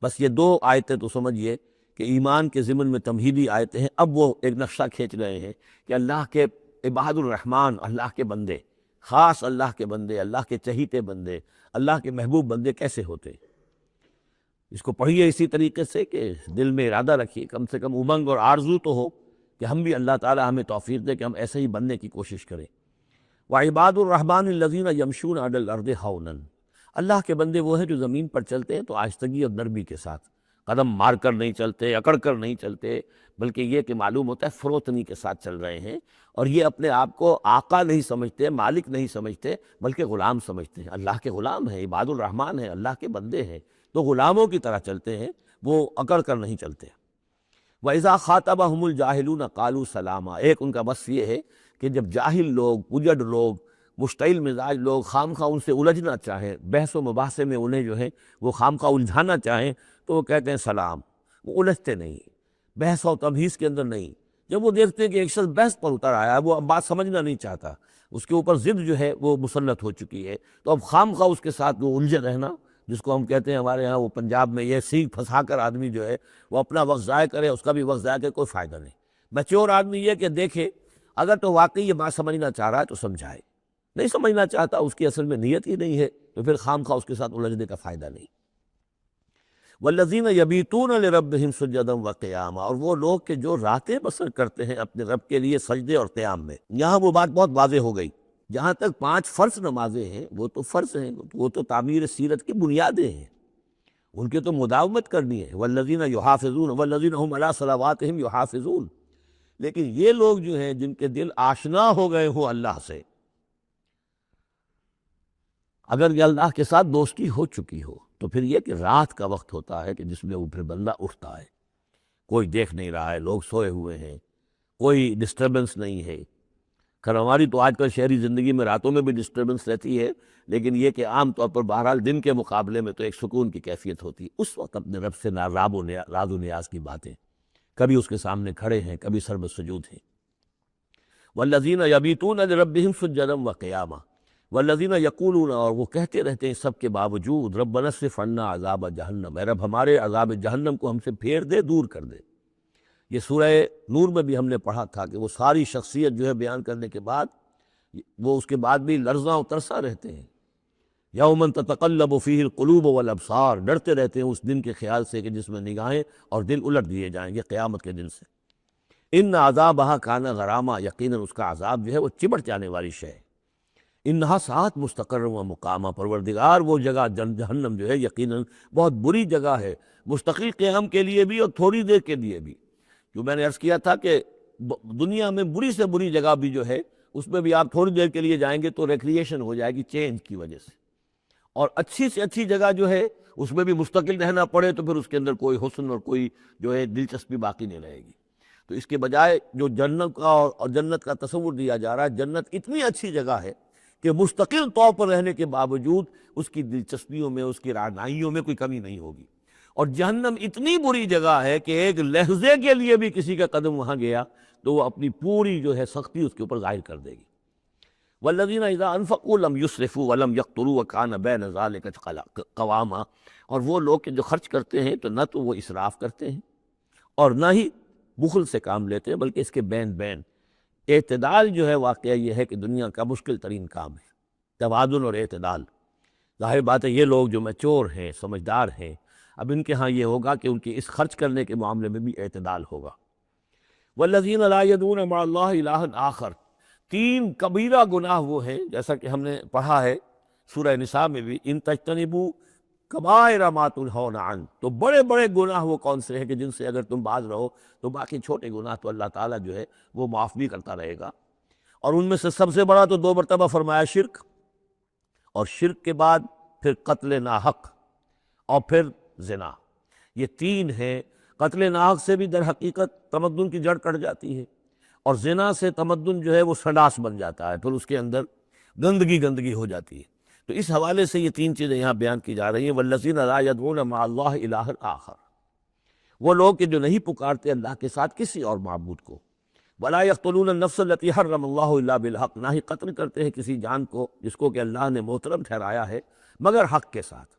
بس یہ دو آیتیں تو سمجھیے کہ ایمان کے ضمن میں تمہیدی آیتیں ہیں۔ اب وہ ایک نقشہ کھینچ رہے ہیں کہ اللہ کے عباد الرحمن، اللہ کے بندے، خاص اللہ کے بندے، اللہ کے چہیتے بندے، اللہ کے محبوب بندے کیسے ہوتے ہیں۔ اس کو پڑھیے اسی طریقے سے کہ دل میں ارادہ رکھیے، کم سے کم امنگ اور آرزو تو ہو کہ ہم بھی اللہ تعالی ہمیں توفیق دے کہ ہم ایسے ہی بننے کی کوشش کریں۔ وعباد الرحمن الذین یمشون علی الارض ہونا، اللہ کے بندے وہ ہیں جو زمین پر چلتے ہیں تو آہستگی اور نرمی کے ساتھ، قدم مار کر نہیں چلتے، اکڑ کر نہیں چلتے، بلکہ یہ کہ معلوم ہوتا ہے فروتنی کے ساتھ چل رہے ہیں، اور یہ اپنے آپ کو آقا نہیں سمجھتے، مالک نہیں سمجھتے، بلکہ غلام سمجھتے ہیں۔ اللہ کے غلام ہیں، عباد الرحمن ہیں، اللہ کے بندے ہیں، تو غلاموں کی طرح چلتے ہیں، وہ اکڑ کر نہیں چلتے۔ وَإِذَا خَاطَبَهُمُ الْجَاهِلُونَ قَالُوا سَلَامًا، ایک ان کا وصف یہ ہے کہ جب جاہل لوگ، اجڑ لوگ، مشتعل مزاج لوگ خام خواہ ان سے الجھنا چاہیں، بحث و مباحثے میں انہیں جو ہے وہ خام خواہ الجھانا چاہیں تو وہ کہتے ہیں سلام، وہ الجھتے نہیں، بحث و تمہیز کے اندر نہیں۔ جب وہ دیکھتے ہیں کہ ایک شخص بحث پر اتر آیا ہے، وہ اب بات سمجھنا نہیں چاہتا، اس کے اوپر ضد جو ہے وہ مسلط ہو چکی ہے، تو اب خام خواہ اس کے ساتھ وہ الجھے رہنا، جس کو ہم کہتے ہیں ہمارے ہاں وہ پنجاب میں یہ سینگ پھنسا کر آدمی جو ہے وہ اپنا وقت ضائع کرے، اس کا بھی وقت ضائع کرے، کوئی فائدہ نہیں۔ میچور آدمی یہ کہ دیکھے اگر تو واقعی یہ بات سمجھنا چاہ رہا ہے تو سمجھائے، نہیں سمجھنا چاہتا، اس کی اصل میں نیت ہی نہیں ہے، تو پھر خام خواہ اس کے ساتھ الجھنے کا فائدہ نہیں۔ والذین یبیتون لربہم سجدا وقیاما، اور وہ لوگ کہ جو راتیں بسر کرتے ہیں اپنے رب کے لیے سجدے اور قیام میں۔ یہاں وہ بات بہت واضح ہو گئی، جہاں تک 5 فرض نمازیں ہیں وہ تو فرض ہیں، وہ تو تعمیر سیرت کی بنیادیں ہیں، ان کی تو مداومت کرنی ہے۔ والذین یحافظون والذین هم علی صلواتہم یحافظون، لیکن یہ لوگ جو ہیں جن کے دل آشنا ہو گئے ہوں اللہ سے، اگر یہ اللہ کے ساتھ دوستی ہو چکی ہو، تو پھر یہ کہ رات کا وقت ہوتا ہے کہ جس میں وہ پھر بندہ اٹھتا ہے، کوئی دیکھ نہیں رہا ہے، لوگ سوئے ہوئے ہیں، کوئی ڈسٹربنس نہیں ہے۔ خیر ہماری تو آج کل شہری زندگی میں راتوں میں بھی ڈسٹربنس رہتی ہے، لیکن یہ کہ عام طور پر بہرحال دن کے مقابلے میں تو ایک سکون کی کیفیت ہوتی ہے۔ اس وقت اپنے رب سے راز و نیاز کی باتیں، کبھی اس کے سامنے کھڑے ہیں، کبھی سر بسجود ہیں۔ والذین یبیتون لربہم سجدا وقیاما، والذین یقولون، اور وہ کہتے رہتے ہیں سب کے باوجود، ربنا اصرف عنا عذاب جہنم، اے رب ہمارے عذاب جہنم کو ہم سے پھیر دے، دور کر دے۔ یہ سورہ نور میں بھی ہم نے پڑھا تھا کہ وہ ساری شخصیت جو ہے بیان کرنے کے بعد وہ اس کے بعد بھی لرزاں و ترساں رہتے ہیں۔ یوما تتقلب فیہ القلوب والابصار، ڈرتے رہتے ہیں اس دن کے خیال سے کہ جس میں نگاہیں اور دل الٹ دیے جائیں گے قیامت کے دن سے۔ ان عذابہا کان غراما، یقیناً اس کا عذاب جو ہے وہ چمٹ جانے والی شے ہے۔ انہا ساعت مستقر و مقامہ، پروردگار وہ جگہ جہنم جو ہے یقیناً بہت بری جگہ ہے، مستقل قیام کے لیے بھی اور تھوڑی دیر کے لیے بھی۔ جو میں نے عرض کیا تھا کہ دنیا میں بری سے بری جگہ بھی جو ہے اس میں بھی آپ تھوڑی دیر کے لیے جائیں گے تو ریکریشن ہو جائے گی چینج کی وجہ سے، اور اچھی سے اچھی جگہ جو ہے اس میں بھی مستقل رہنا پڑے تو پھر اس کے اندر کوئی حسن اور کوئی جو ہے دلچسپی باقی نہیں رہے گی۔ تو اس کے بجائے جو جنت کا اور جنت کا تصور دیا جا رہا ہے، جنت اتنی اچھی جگہ ہے کہ مستقل طور پر رہنے کے باوجود اس کی دلچسپیوں میں، اس کی رعنائیوں میں کوئی کمی نہیں ہوگی۔ اور جہنم اتنی بری جگہ ہے کہ ایک لحظے کے لیے بھی کسی کا قدم وہاں گیا تو وہ اپنی پوری جو ہے سختی اس کے اوپر ظاہر کر دے گی۔ والذین اذا انفقوا لم یسرفوا ولم یقتروا وکان بین ذلک قواما، اور وہ لوگ کہ جو خرچ کرتے ہیں تو نہ تو وہ اسراف کرتے ہیں اور نہ ہی بخل سے کام لیتے ہیں، بلکہ اس کے بین بین اعتدال جو ہے واقعہ یہ ہے کہ دنیا کا مشکل ترین کام ہے، توازن اور اعتدال۔ ظاہر بات ہے یہ لوگ جو میچور ہیں، سمجھدار ہیں، اب ان کے ہاں یہ ہوگا کہ ان کی اس خرچ کرنے کے معاملے میں بھی اعتدال ہوگا۔ والذین لا یدعون مع اللہ الہا آخر، تین کبیرہ گناہ وہ ہیں جیسا کہ ہم نے پڑھا ہے سورہ نساء میں بھی، ان تجتنبوا کبائر ما تنہون عنہ، تو بڑے بڑے گناہ وہ کون سے ہیں کہ جن سے اگر تم باز رہو تو باقی چھوٹے گناہ تو اللہ تعالیٰ جو ہے وہ معاف بھی کرتا رہے گا۔ اور ان میں سے سب سے بڑا تو 2 مرتبہ فرمایا شرک، اور شرک کے بعد پھر قتل ناحق اور پھر زنا، یہ 3 ہیں۔ قتل ناحق سے بھی در حقیقت تمدن کی جڑ کٹ جاتی ہے، اور زنا سے تمدن جو ہے وہ سنڈاس بن جاتا ہے، پھر اس کے اندر گندگی ہو جاتی ہے۔ تو اس حوالے سے یہ 3 چیزیں یہاں بیان کی جا رہی ہیں۔ والذین لا یدعون مع اللہ الہا آخر، وہ لوگ کہ جو نہیں پکارتے اللہ کے ساتھ کسی اور معبود کو۔ ولا یقتلون النفس التی حرم اللہ الا بالحق، نہ ہی قتل کرتے ہیں کسی جان کو جس کو کہ اللہ نے محترم ٹھہرایا ہے مگر حق کے ساتھ۔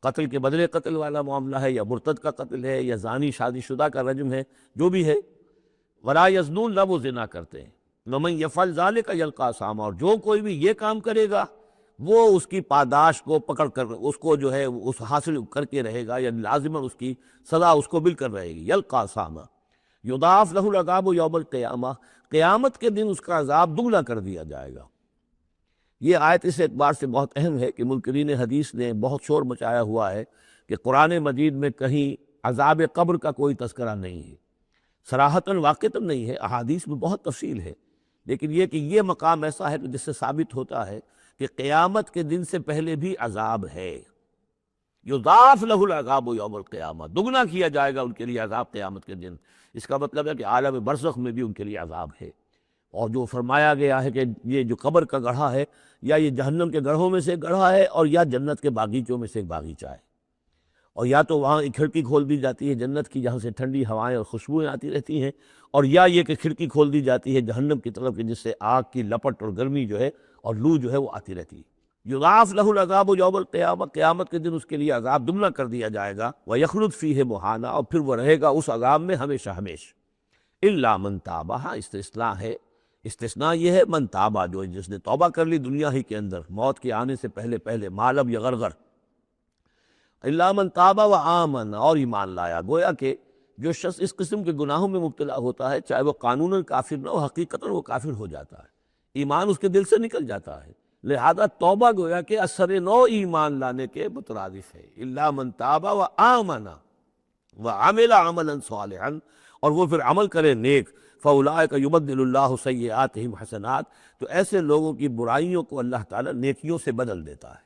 قتل کے بدلے قتل والا معاملہ ہے، یا مرتد کا قتل ہے، یا زانی شادی شدہ کا رجم ہے، جو بھی ہے۔ ولا یزنون، نہ وہ زنا کرتے ہیں۔ ومن یفعل ذلک یلقی اثاما، اور جو کوئی بھی یہ کام کرے گا وہ اس کی پاداش کو پکڑ کر اس کو جو ہے اس حاصل کر کے رہے گا، یعنی لازماً اس کی سزا اس کو مل کر رہے گی۔ یلقی اثاما یضاعف لہ العذاب یوم القیامہ، قیامت کے دن اس کا عذاب دگنا کر دیا جائے گا۔ یہ آیت اس اعتبار سے بہت اہم ہے کہ منکرین حدیث نے بہت شور مچایا ہوا ہے کہ قرآن مجید میں کہیں عذاب قبر کا کوئی تذکرہ نہیں ہے، صراحتاً واقعتاً نہیں ہے، احادیث میں بہت تفصیل ہے، لیکن یہ کہ یہ مقام ایسا ہے کہ جس سے ثابت ہوتا ہے کہ قیامت کے دن سے پہلے بھی عذاب ہے۔ یضاعف لہ العذاب یوم القیامہ، دگنا کیا جائے گا ان کے لیے عذاب قیامت کے دن۔ اس کا مطلب ہے کہ عالم برزخ میں بھی ان کے لیے عذاب ہے۔ اور جو فرمایا گیا ہے کہ یہ جو قبر کا گڑھا ہے، یا یہ جہنم کے گڑھوں میں سے ایک گڑھا ہے، اور یا جنت کے باغیچوں میں سے ایک باغیچہ ہے، اور یا تو وہاں ایک کھڑکی کھول دی جاتی ہے جنت کی جہاں سے ٹھنڈی ہوائیں اور خوشبوئیں آتی رہتی ہیں، اور یا یہ کہ کھڑکی کھول دی جاتی ہے جہنم کی طرف کہ جس سے آگ کی لپٹ اور گرمی جو ہے اور لو جو ہے وہ آتی رہتی ہے۔ یضاعف لہ العذاب یوم القیامہ، قیامت کے دن اس کے لیے عذاب دگنا کر دیا جائے گا۔ ویخلد فیہ مہانا، اور پھر وہ رہے گا اس عذاب میں ہمیشہ ہمیشہ۔ الا من تاب، ہاں استثناء ہے، استثناء یہ ہے من تابہ، جو جس نے توبہ کر لی دنیا ہی کے اندر موت کے آنے سے پہلے ما لم یغرغر، الا من تابہ وآمن، اور ایمان لایا۔ گویا کہ جو شخص اس قسم کے گناہوں میں مبتلا ہوتا ہے چاہے وہ قانوناً کافر نہ ہو، حقیقتاً وہ کافر ہو جاتا ہے، ایمان اس کے دل سے نکل جاتا ہے۔ لہذا توبہ گویا کہ اثر نو ایمان لانے کے مترادف ہے۔ الا من تابہ وآمن وعمل عملا صالحا، اور وہ پھر عمل کرے نیک، فاولئک یبدل اللہ سیئاتہم حسنات، تو ایسے لوگوں کی برائیوں کو اللہ تعالیٰ نیکیوں سے بدل دیتا ہے۔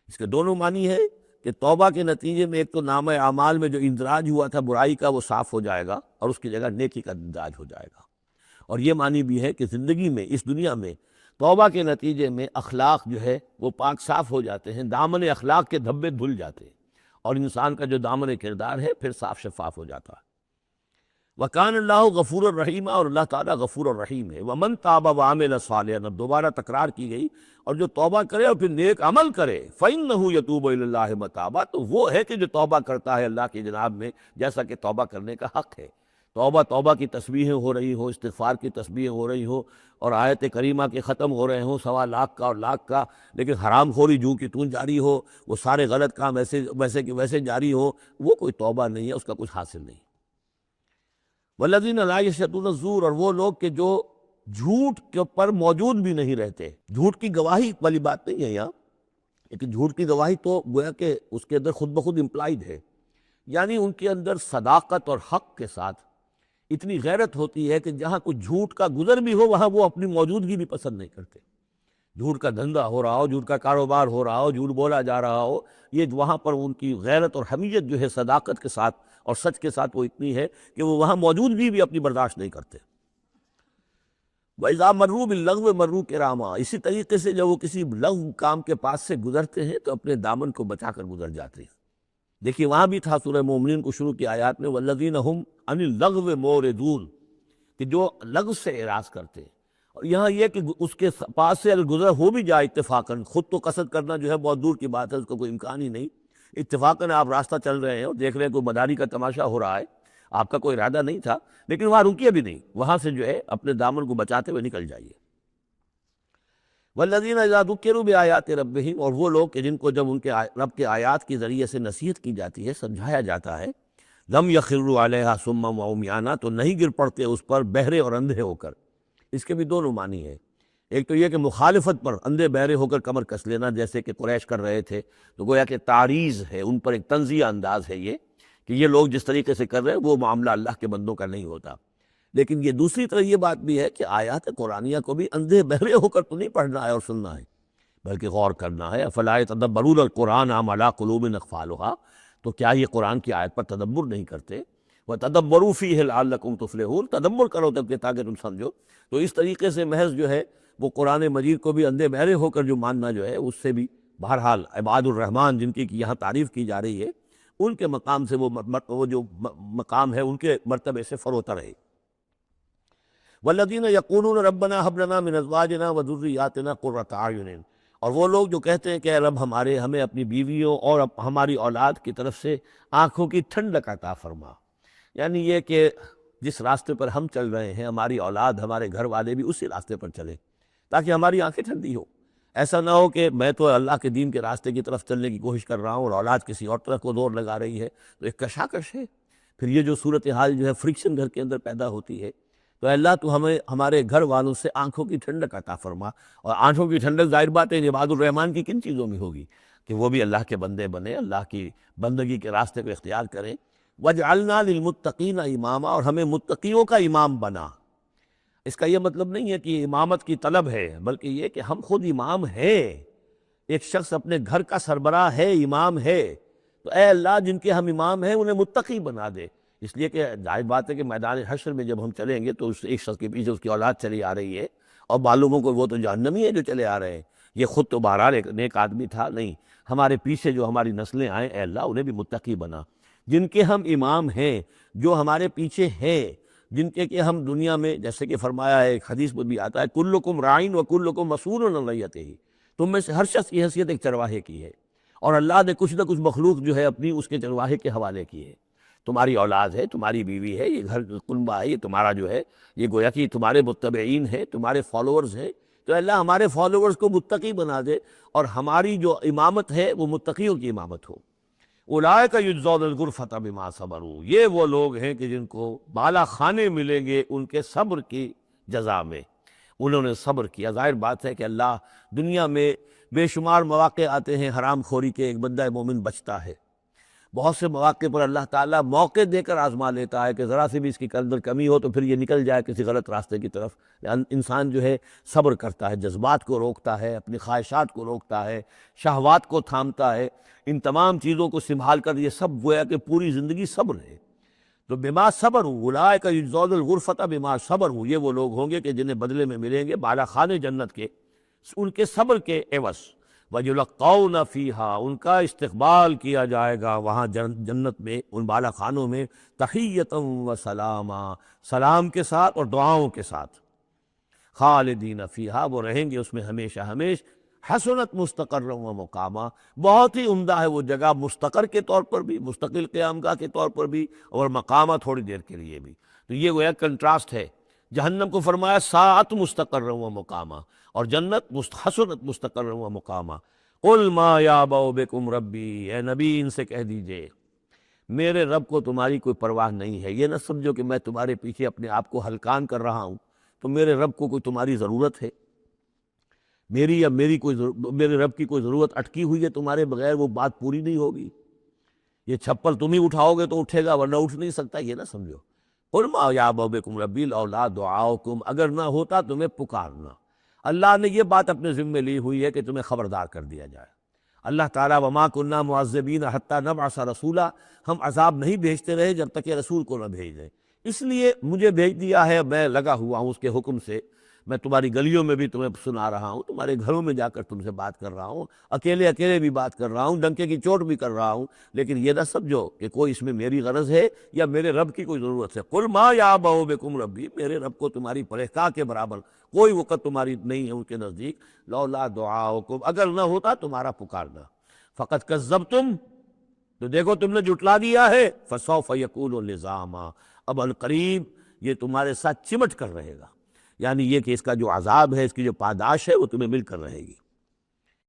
اس کے دونوں معنی ہے کہ توبہ کے نتیجے میں ایک تو نامہ اعمال میں جو اندراج ہوا تھا برائی کا وہ صاف ہو جائے گا، اور اس کی جگہ نیکی کا اندراج ہو جائے گا۔ اور یہ معنی بھی ہے کہ زندگی میں، اس دنیا میں توبہ کے نتیجے میں اخلاق جو ہے وہ پاک صاف ہو جاتے ہیں، دامن اخلاق کے دھبے دھل جاتے ہیں، اور انسان کا جو دامن کردار ہے پھر صاف شفاف ہو جاتا ہے۔ وَكَانَ اللَّهُ غَفُورًا رَحِيمًا، اور اللہ تعالیٰ غفور الرحیم ہے۔ وَمَن تَابَ وَعَمِلَ صَالِحًا، اب دوبارہ تکرار کی گئی، اور جو توبہ کرے اور پھر نیک عمل کرے، فَإِنَّهُ يَتُوبُ إِلَى اللَّهِ مَتَابًا، تو وہ ہے کہ جو توبہ کرتا ہے اللہ کی جناب میں جیسا کہ توبہ کرنے کا حق ہے۔ توبہ کی تسبیحیں ہو رہی ہوں، استغفار کی تسبیحیں ہو رہی ہوں، اور آیت کریمہ کے ختم ہو رہے ہوں 1.25 لاکھ کا اور لاکھ کا، لیکن حرام خوری جو کی تون جاری ہو، وہ سارے غلط کام ویسے کہ ویسے جاری ہو، وہ کوئی توبہ نہیں ہے، اس کا کچھ حاصل نہیں۔ والذین لا یشهدون الزور، اور وہ لوگ کہ جو جھوٹ کے پر موجود بھی نہیں رہتے۔ جھوٹ کی گواہی والی بات نہیں ہے یہاں، لیکن جھوٹ کی گواہی تو گویا کہ اس کے اندر خود بخود امپلائڈ ہے، یعنی ان کے اندر صداقت اور حق کے ساتھ اتنی غیرت ہوتی ہے کہ جہاں کوئی جھوٹ کا گزر بھی ہو وہاں وہ اپنی موجودگی بھی پسند نہیں کرتے۔ جھوٹ کا دھندا ہو رہا ہو، جھوٹ کا کاروبار ہو رہا ہو، جھوٹ بولا جا رہا ہو، یہ وہاں پر ان کی غیرت اور حمیت جو ہے صداقت کے ساتھ اور سچ کے ساتھ وہ اتنی ہے کہ وہ وہاں موجودگی بھی اپنی برداشت نہیں کرتے۔ وَإِذَا مَرُّوا بِاللَّغْوِ مَرُّوا كِرَامًا، اسی طریقے سے جب وہ کسی لغو کام کے پاس سے گزرتے ہیں تو اپنے دامن کو بچا کر گزر جاتے ہیں۔ دیکھیے وہاں بھی تھا سورہ مومنین کو شروع کی آیات میں وَالَّذِينَ هُمْ عَنِ اللَّغْوِ مُعْرِضُونَ، کہ جو لغو سے اعراض کرتے ہیں۔ اور یہاں یہ کہ اس کے پاس سے اگر گزر ہو بھی جائے اتفاقاً، خود تو قصد کرنا جو ہے بہت دور کی بات ہے، اس کا کوئی امکان ہی نہیں، اتفاقاً آپ راستہ چل رہے ہیں اور دیکھ رہے ہیں کوئی مداری کا تماشا ہو رہا ہے، آپ کا کوئی ارادہ نہیں تھا، لیکن وہاں رکیے بھی نہیں، وہاں سے جو ہے اپنے دامن کو بچاتے ہوئے نکل جائیے۔ والذین اذا ذکروا بآیات ربہم، اور وہ لوگ کہ جن کو جب ان کے رب کے آیات کے ذریعے سے نصیحت کی جاتی ہے، سمجھایا جاتا ہے، لم یخروا علیہا صما وعمیانا، تو نہیں گر پڑتے اس پر بہرے اور اندھے ہو کر۔ اس کے بھی دونوں معنی ہیں، ایک تو یہ کہ مخالفت پر اندھے بہرے ہو کر کمر کس لینا، جیسے کہ قریش کر رہے تھے، تو گویا کہ تعریض ہے، ان پر ایک طنزیہ انداز ہے یہ کہ یہ لوگ جس طریقے سے کر رہے ہیں وہ معاملہ اللہ کے بندوں کا نہیں ہوتا۔ لیکن یہ دوسری طرح یہ بات بھی ہے کہ آیات قرآنیہ کو بھی اندھے بہرے ہو کر تو نہیں پڑھنا ہے اور سننا ہے، بلکہ غور کرنا ہے۔ افلا یتدبرون القرآن ام علی قلوب اقفالها، تو کیا یہ قرآن کی آیت پر تدبر نہیں کرتے؟ وَتَدَبَّرُوا فِيهِ لَعَلَّكُمْ تُفْلِحُونَ، تدبر کرو تاکہ تم سمجھو۔ تو اس طریقے سے محض جو ہے وہ قرآن مجید کو بھی اندھے بہرے ہو کر جو ماننا جو ہے اس سے بھی بہرحال عباد الرحمن جن کی یہاں تعریف کی جا رہی ہے ان کے مقام سے وہ جو مقام ہے ان کے مرتبے سے فروتر ہے۔ والذین یقولون ربنا ھب لنا من ازواجنا وذریاتنا قرۃ اعین، اور وہ لوگ جو کہتے ہیں کہ اے رب ہمیں اپنی بیویوں اور ہماری اولاد کی طرف سے آنکھوں کی ٹھنڈک عطا فرما، یعنی یہ کہ جس راستے پر ہم چل رہے ہیں ہماری اولاد ہمارے گھر والے بھی اسی راستے پر چلیں تاکہ ہماری آنکھیں ٹھنڈی ہو۔ ایسا نہ ہو کہ میں تو اللہ کے دین کے راستے کی طرف چلنے کی کوشش کر رہا ہوں اور اولاد کسی اور طرف کو زور لگا رہی ہے، تو ایک کشاکش ہے۔ پھر یہ جو صورتحال جو ہے فرکشن گھر کے اندر پیدا ہوتی ہے، تو اللہ تو ہمیں ہمارے گھر والوں سے آنکھوں کی ٹھنڈک عطا فرما۔ اور آنکھوں کی ٹھنڈک ظاہر بات ہے عباد الرحمن کی کن چیزوں میں ہوگی کہ وہ بھی اللہ کے بندے بنے، اللہ کی بندگی کے راستے کو اختیار کریں۔ وَجْعَلْنَا لِلْمُتَّقِينَ اماما، اور ہمیں متقیوں کا امام بنا۔ اس کا یہ مطلب نہیں ہے کہ امامت کی طلب ہے، بلکہ یہ کہ ہم خود امام ہیں۔ ایک شخص اپنے گھر کا سربراہ ہے، امام ہے، تو اے اللہ جن کے ہم امام ہیں انہیں متقی بنا دے۔ اس لیے کہ ظاہر بات ہے کہ میدان حشر میں جب ہم چلیں گے تو اس ایک شخص کے پیچھے اس کی اولاد چلی آ رہی ہے اور معلوم ہو کہ وہ تو جہنمی ہے جو چلے آ رہے ہیں، یہ خود تو بہرحال ایک نیک آدمی تھا، نہیں، ہمارے پیچھے جو ہماری نسلیں آئیں اے اللہ انہیں بھی متقی بنا۔ جن کے ہم امام ہیں، جو ہمارے پیچھے ہیں، جن کے کہ ہم دنیا میں جیسے کہ فرمایا ہے ایک حدیث میں بھی آتا ہے کلکم راعٍ وکلکم مسئول عن رعیتہ، تم میں سے ہر شخص کی حیثیت ایک چرواہے کی ہے، اور اللہ نے کچھ نہ کچھ مخلوق جو ہے اپنی اس کے چرواہے کے حوالے کی ہے۔ تمہاری اولاد ہے، تمہاری بیوی ہے، یہ گھر کنبہ ہے، یہ تمہارا جو ہے یہ گویا کہ تمہارے متبعین ہے، تمہارے فالوورز ہیں، تو اللہ ہمارے فالوورز کو متقی بنا دے اور ہماری جو امامت ہے وہ متقیوں کی امامت ہو۔ اولئک یجزون الغرفۃ بما صبروا، یہ وہ لوگ ہیں کہ جن کو بالا خانے ملیں گے ان کے صبر کی جزا میں، انہوں نے صبر کیا۔ ظاہر بات ہے کہ اللہ دنیا میں بے شمار مواقع آتے ہیں حرام خوری کے، ایک بندہ مومن بچتا ہے، بہت سے مواقع پر اللہ تعالیٰ موقع دے کر آزما لیتا ہے کہ ذرا سی بھی اس کی اندر کمی ہو تو پھر یہ نکل جائے کسی غلط راستے کی طرف۔ انسان جو ہے صبر کرتا ہے، جذبات کو روکتا ہے، اپنی خواہشات کو روکتا ہے، شہوات کو تھامتا ہے، ان تمام چیزوں کو سنبھال کر یہ سب گویا کہ پوری زندگی صبر ہے۔ تو بما صبروا اولئک یجزون الغرفۃ بما صبروا، یہ وہ لوگ ہوں گے کہ جنہیں بدلے میں ملیں گے بالا خانے جنت کے ان کے صبر کے عوض۔ وَيُلَقَّوْنَ فِيهَا، ان کا استقبال کیا جائے گا وہاں جنت میں، ان بالا خانوں میں، تحیۃ و سلاما، سلام کے ساتھ اور دعاؤں کے ساتھ۔ خالدین فیہا، وہ رہیں گے اس میں ہمیشہ ہمیش۔ حسنت مستقرا و مقاما، بہت ہی عمدہ ہے وہ جگہ، مستقر کے طور پر بھی، مستقل قیام گاہ کے طور پر بھی، اور مقامہ تھوڑی دیر کے لیے بھی۔ تو یہ گویا کنٹراسٹ ہے، جہنم کو فرمایا ساعت مستقرا و مقاما، اور جنت حسنت مستقرا و مقاما۔ قل ما یعبأ بکم ربی، اے نبی ان سے کہہ دیجئے میرے رب کو تمہاری کوئی پرواہ نہیں ہے، یہ نہ سمجھو کہ میں تمہارے پیچھے اپنے آپ کو ہلکان کر رہا ہوں، تو میرے رب کو کوئی تمہاری ضرورت ہے؟ میری یا میرے رب کی کوئی ضرورت اٹکی ہوئی ہے تمہارے بغیر، وہ بات پوری نہیں ہوگی؟ یہ چھپل تم ہی اٹھاؤ گے تو اٹھے گا ورنہ اٹھ نہیں سکتا، یہ نہ سمجھو۔ قل ما یعبأ بکم ربی لولا دعاؤکم، اگر نہ ہوتا تمہیں پکارنا۔ اللہ نے یہ بات اپنے ذمے لی ہوئی ہے کہ تمہیں خبردار کر دیا جائے۔ اللہ تعالیٰ وما کنا معذبین حتی نبعث رسولا، ہم عذاب نہیں بھیجتے رہے جب تک کہ رسول کو نہ بھیج دیں، اس لیے مجھے بھیج دیا ہے، میں لگا ہوا ہوں اس کے حکم سے۔ میں تمہاری گلیوں میں بھی تمہیں سنا رہا ہوں، تمہارے گھروں میں جا کر تم سے بات کر رہا ہوں، اکیلے اکیلے بھی بات کر رہا ہوں، ڈنکے کی چوٹ بھی کر رہا ہوں، لیکن یہ نہ سمجھو کہ کوئی اس میں میری غرض ہے یا میرے رب کی کوئی ضرورت ہے۔ قل ما یعبأ بکم ربی، میرے رب کو تمہاری پرہیزگاہ کے برابر کوئی وقت تمہاری نہیں ہے ان کے نزدیک، لولا دعاؤکم، اگر نہ ہوتا تمہارا پکارنا، فقط کذبتم، تو دیکھو تم نے جھٹلا دیا ہے، فسوف یکون لزاما، اب القریب یہ تمہارے ساتھ چمٹ کر رہے گا، یعنی یہ کہ اس کا جو عذاب ہے، اس کی جو پاداش ہے وہ تمہیں مل کر رہے گی۔